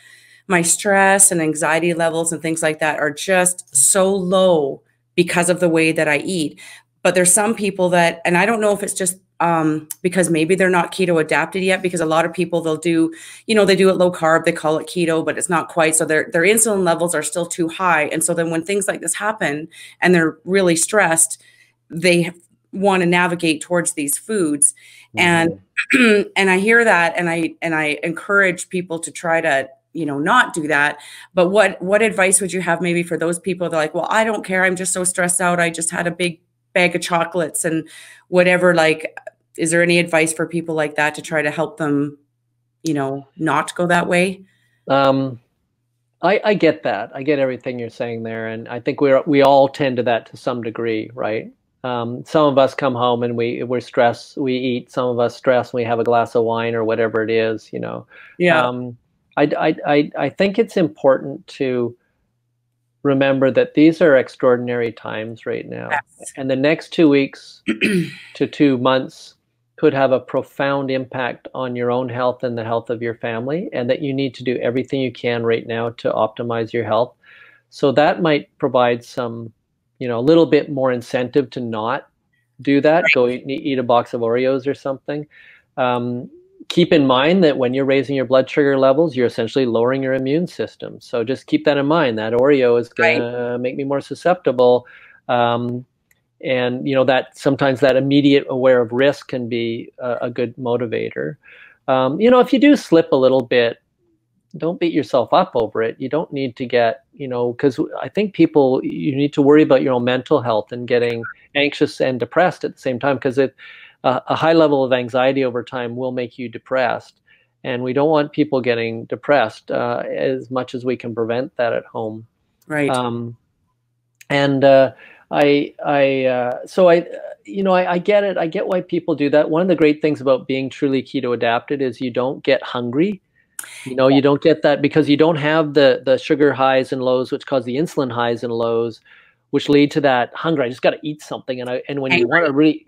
my stress and anxiety levels and things like that are just so low because of the way that I eat. But there's some people that, and I don't know if it's just because maybe they're not keto adapted yet, because a lot of people, they'll do, they do it low carb, they call it keto, but it's not quite. So their insulin levels are still too high. And so then when things like this happen and they're really stressed, they want to navigate towards these foods. And, and I hear that, and I encourage people to try to, not do that. But what advice would you have maybe for those people that are like, well, I don't care, I'm just so stressed out, I just had a big bag of chocolates and whatever, like, is there any advice for people like that to try to help them, not go that way? I get that. I get everything you're saying there. And I think we all tend to that to some degree, right? Some of us come home and we're stressed. We eat. Some of us stress. And we have a glass of wine or whatever it is. You know. Yeah. I think it's important to remember that these are extraordinary times right now, Yes. and the next 2 weeks to 2 months could have a profound impact on your own health and the health of your family, and that you need to do everything you can right now to optimize your health. So that might provide some, you know, a little bit more incentive to not do that. Right. Go eat a box of Oreos or something. Keep in mind that when you're raising your blood sugar levels, you're essentially lowering your immune system. So just keep that in mind. That Oreo is going to make me more susceptible. And you know that sometimes that immediate aware of risk can be a good motivator. You know, if you do slip a little bit, don't beat yourself up over it. You don't need to get, you know, because I think people, you need to worry about your own mental health and getting anxious and depressed at the same time, because a high level of anxiety over time will make you depressed. And we don't want people getting depressed as much as we can prevent that at home. Right. You know, I get it. I get why people do that. One of the great things about being truly keto adapted is you don't get hungry. You know, you don't get that because you don't have the sugar highs and lows, which cause the insulin highs and lows, which lead to that hunger. I just got to eat something. And when you want to really,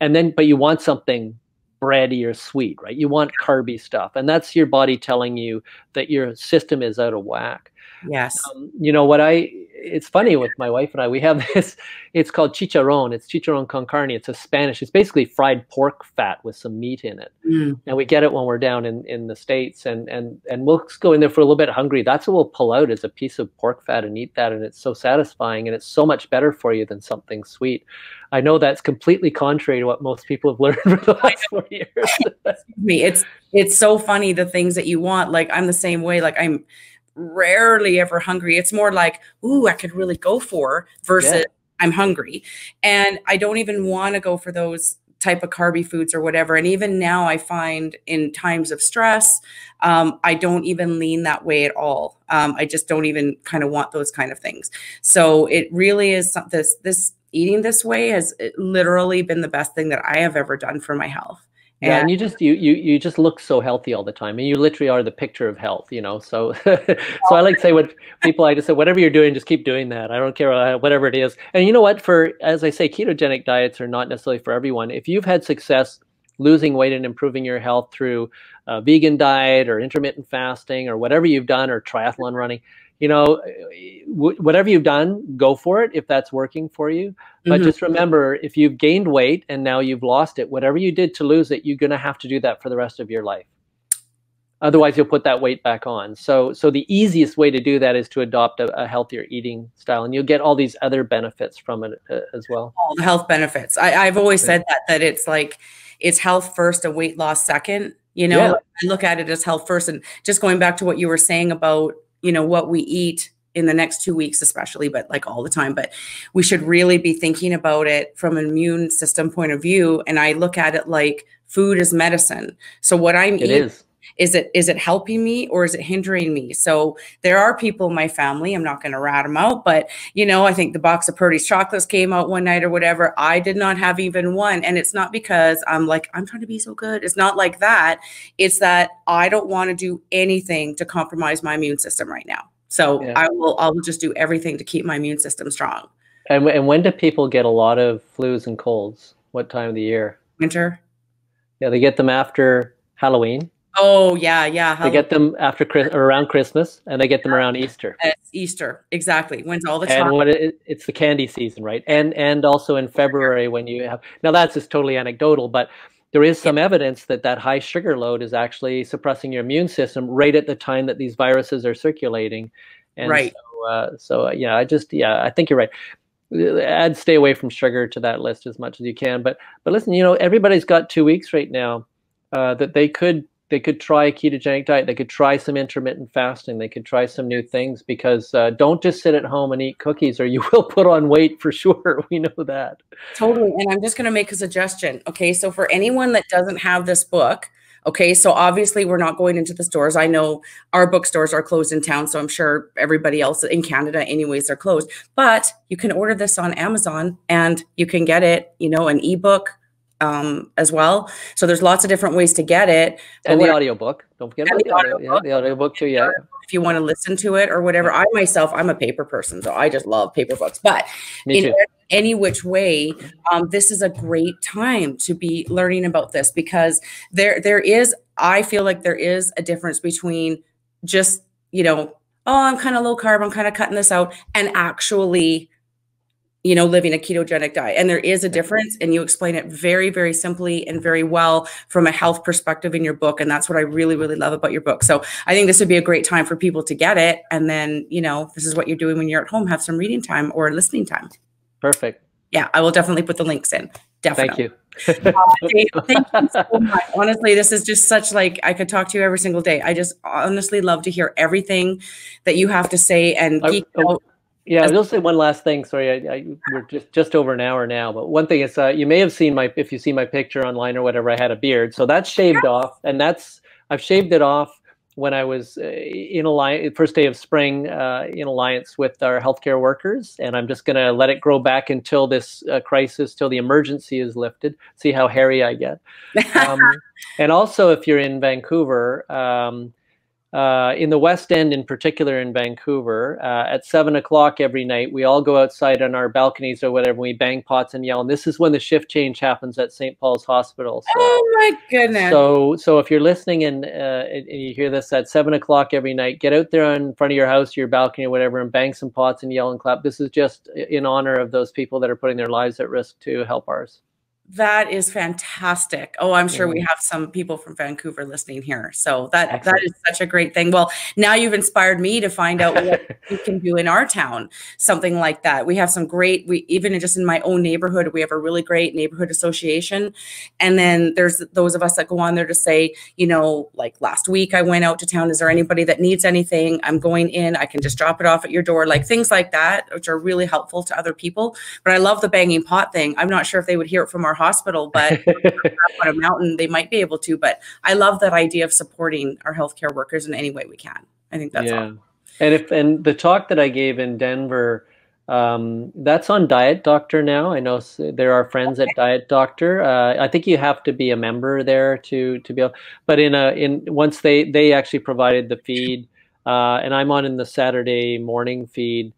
but you want something bready or sweet, right? You want carby stuff. And that's your body telling you that your system is out of whack. Yes. You know, it's funny with my wife and I, we have this, it's called chicharron. It's chicharron con carne. It's a Spanish, it's basically fried pork fat with some meat in it. And we get it when we're down in the States, and we'll go in there for a little bit hungry. That's what we'll pull out, is a piece of pork fat and eat that. And it's so satisfying, and it's so much better for you than something sweet. I know that's completely contrary to what most people have learned for the last 4 years. It's so funny, the things that you want. Like, I'm the same way. Like, I'm rarely ever hungry. It's more like, ooh, I could really go for, versus I'm hungry. And I don't even want to go for those type of carby foods or whatever. And even now I find in times of stress, I don't even lean that way at all. I just don't even kind of want those kind of things. So it really is this eating this way has literally been the best thing that I have ever done for my health. Yeah, and you just look so healthy all the time, and you literally are the picture of health, you know. So so I like to say, what people, I just say, whatever you're doing, just keep doing that. I don't care whatever it is. And you know what? As I say, ketogenic diets are not necessarily for everyone. If you've had success losing weight and improving your health through a vegan diet or intermittent fasting or whatever you've done, or triathlon running, you know, whatever you've done, go for it if that's working for you. But just remember, if you've gained weight and now you've lost it, whatever you did to lose it, you're going to have to do that for the rest of your life. Otherwise, you'll put that weight back on. So the easiest way to do that is to adopt a healthier eating style, and you'll get all these other benefits from it as well. All the health benefits. I've always said that it's like, it's health first and weight loss second. You know, I look at it as health first. And just going back to what you were saying about, you know, what we eat in the next 2 weeks, especially, but like all the time, but we should really be thinking about it from an immune system point of view. And I look at it like food is medicine. So what I'm eating, is it helping me or is it hindering me? So there are people in my family, I'm not going to rat them out, but you know, I think the box of Purdy's chocolates came out one night or whatever. I did not have even one. And it's not because I'm trying to be so good. It's not like that. It's that I don't want to do anything to compromise my immune system right now. So I will just do everything to keep my immune system strong. And when do people get a lot of flus and colds? What time of the year? Winter. Yeah, they get them after Halloween. Oh, yeah. They get them around Christmas, and they get them around Easter. It's Easter, exactly. When's all the chocolate? And it's the candy season, right? And also in February when you have, now that's just totally anecdotal, but there is some evidence that high sugar load is actually suppressing your immune system right at the time that these viruses are circulating. And I think you're right. Stay away from sugar to that list as much as you can. But listen, you know, everybody's got 2 weeks right now that they could try a ketogenic diet. They could try some intermittent fasting. They could try some new things, because don't just sit at home and eat cookies, or you will put on weight for sure. We know that. Totally. And I'm just going to make a suggestion. Okay. So for anyone that doesn't have this book, Okay, so obviously we're not going into the stores. I know our bookstores are closed in town, so I'm sure everybody else in Canada anyways are closed. But you can order this on Amazon and you can get it, you know, an ebook as well. So there's lots of different ways to get it. And the audiobook. Don't forget about the audio. Yeah, the audiobook too, yeah. If you want to listen to it or whatever. I myself, I'm a paper person, so I just love paper books. But in any which way, this is a great time to be learning about this, because there is, I feel like there is a difference between just, you know, oh, I'm kind of low carb, I'm kind of cutting this out, and actually, you know, living a ketogenic diet. And there is a difference, and you explain it very, very simply and very well from a health perspective in your book. And that's what I really, really love about your book. So I think this would be a great time for people to get it. And then, you know, this is what you're doing when you're at home, have some reading time or listening time. Perfect. Yeah, I will definitely put the links in. Definitely. Thank you. Dave, thank you so much. Honestly, this is just such, like, I could talk to you every single day. I just honestly love to hear everything that you have to say and geek out. Yeah, I'll just say one last thing. Sorry, we're just over an hour now. But one thing is, you may have seen if you see my picture online or whatever, I had a beard. So that's shaved off, and I've shaved it off when I was in alliance, first day of spring, in alliance with our healthcare workers. And I'm just going to let it grow back until this crisis, till the emergency is lifted, see how hairy I get. And also, if you're in Vancouver, in the West End, in particular in Vancouver, at 7 o'clock every night, we all go outside on our balconies or whatever, and we bang pots and yell. And this is when the shift change happens at St. Paul's Hospital. So, oh my goodness! So if you're listening and you hear this at 7 o'clock every night, get out there in front of your house, your balcony or whatever, and bang some pots and yell and clap. This is just in honor of those people that are putting their lives at risk to help ours. That is fantastic. Oh, I'm sure we have some people from Vancouver listening here. So that is such a great thing. Well, now you've inspired me to find out what we can do in our town, something like that. We have some great, even just in my own neighborhood, we have a really great neighborhood association. And then there's those of us that go on there to say, you know, like last week I went out to town. Is there anybody that needs anything? I'm going in. I can just drop it off at your door. Like things like that, which are really helpful to other people. But I love the banging pot thing. I'm not sure if they would hear it from our hospital, but on a mountain they might be able to. But I love that idea of supporting our healthcare workers in any way we can. I think that's awesome. And the talk that I gave in Denver, that's on Diet Doctor now. I know there are friends at Diet Doctor. I think you have to be a member there to be able. But once they actually provided the feed, and I'm on in the Saturday morning feed.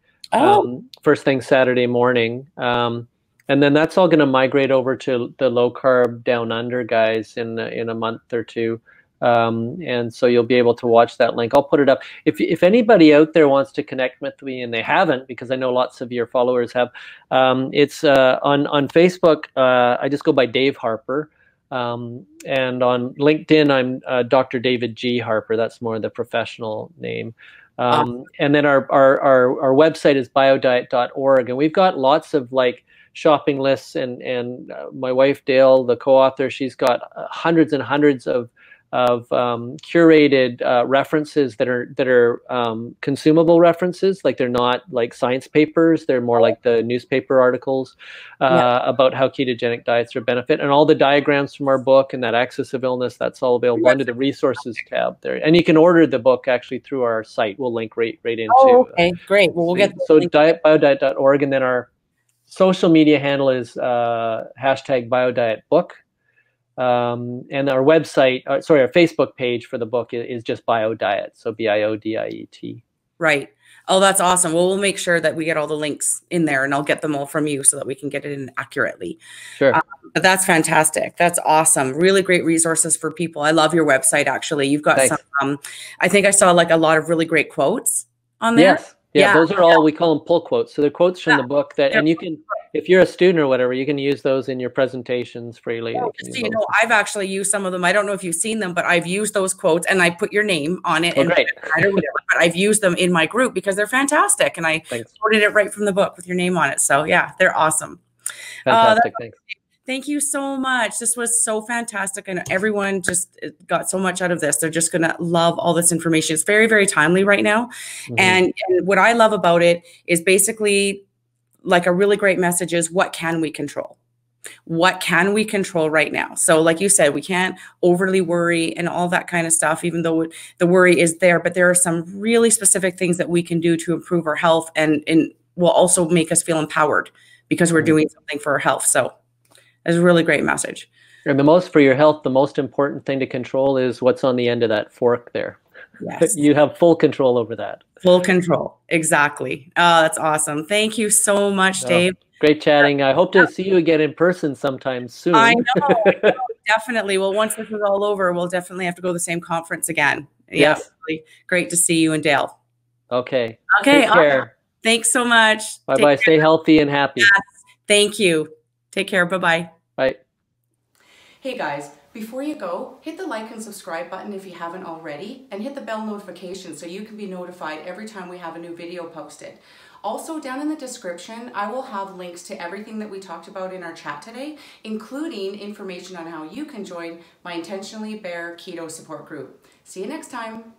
First thing Saturday morning. And then that's all going to migrate over to the low carb down under guys in a month or two. And so you'll be able to watch that link. I'll put it up. If anybody out there wants to connect with me, and they haven't, because I know lots of your followers have, it's on Facebook. I just go by Dave Harper. And on LinkedIn, I'm Dr. David G. Harper. That's more the professional name. And then our website is biodiet.org. And we've got lots of shopping lists, and my wife Dale, the co-author, she's got hundreds and hundreds of curated references that are consumable references. Like they're not like science papers; they're more like the newspaper articles about how ketogenic diets are a benefit. And all the diagrams from our book and that axis of illness, that's all available under the resources tab there. And you can order the book actually through our site. We'll link right into. Oh, okay, great. Well, we'll get biodiet.org, and then our social media handle is #BioDietBook. And our website, our Facebook page for the book is just BioDiet. So BIODIET. Right. Oh, that's awesome. Well, we'll make sure that we get all the links in there, and I'll get them all from you so that we can get it in accurately. Sure. But that's fantastic. That's awesome. Really great resources for people. I love your website. Actually, you've got some, I think I saw a lot of really great quotes on there. Yes. Yeah, those are all, we call them pull quotes. So they're quotes from the book and you can, if you're a student or whatever, you can use those in your presentations freely. Yeah, just so you know, I've actually used some of them. I don't know if you've seen them, but I've used those quotes, and I put your name on it. Great. But I've used them in my group because they're fantastic, and I quoted it right from the book with your name on it. So yeah, they're awesome. Fantastic. Thanks. Thank you so much. This was so fantastic. And everyone just got so much out of this. They're just going to love all this information. It's very, very timely right now. Mm-hmm. And what I love about it is basically like a really great message is, what can we control? What can we control right now? So like you said, we can't overly worry and all that kind of stuff, even though the worry is there, but there are some really specific things that we can do to improve our health and will also make us feel empowered because we're doing something for our health. So it's a really great message. And for your health, the most important thing to control is what's on the end of that fork there. Yes. You have full control over that. Full control. Exactly. Oh, that's awesome. Thank you so much, Dave. Great chatting. I hope to see you again in person sometime soon. I know, definitely. Well, once this is all over, we'll definitely have to go to the same conference again. Yes. Yeah, really great to see you and Dale. Okay. Okay. Take care. Thanks so much. Bye-bye. Stay healthy and happy. Yes. Thank you. Take care. Bye-bye. Bye. Hey guys, before you go, hit the like and subscribe button if you haven't already, and hit the bell notification so you can be notified every time we have a new video posted. Also, down in the description, I will have links to everything that we talked about in our chat today, including information on how you can join my Intentionally Bare Keto support group. See you next time.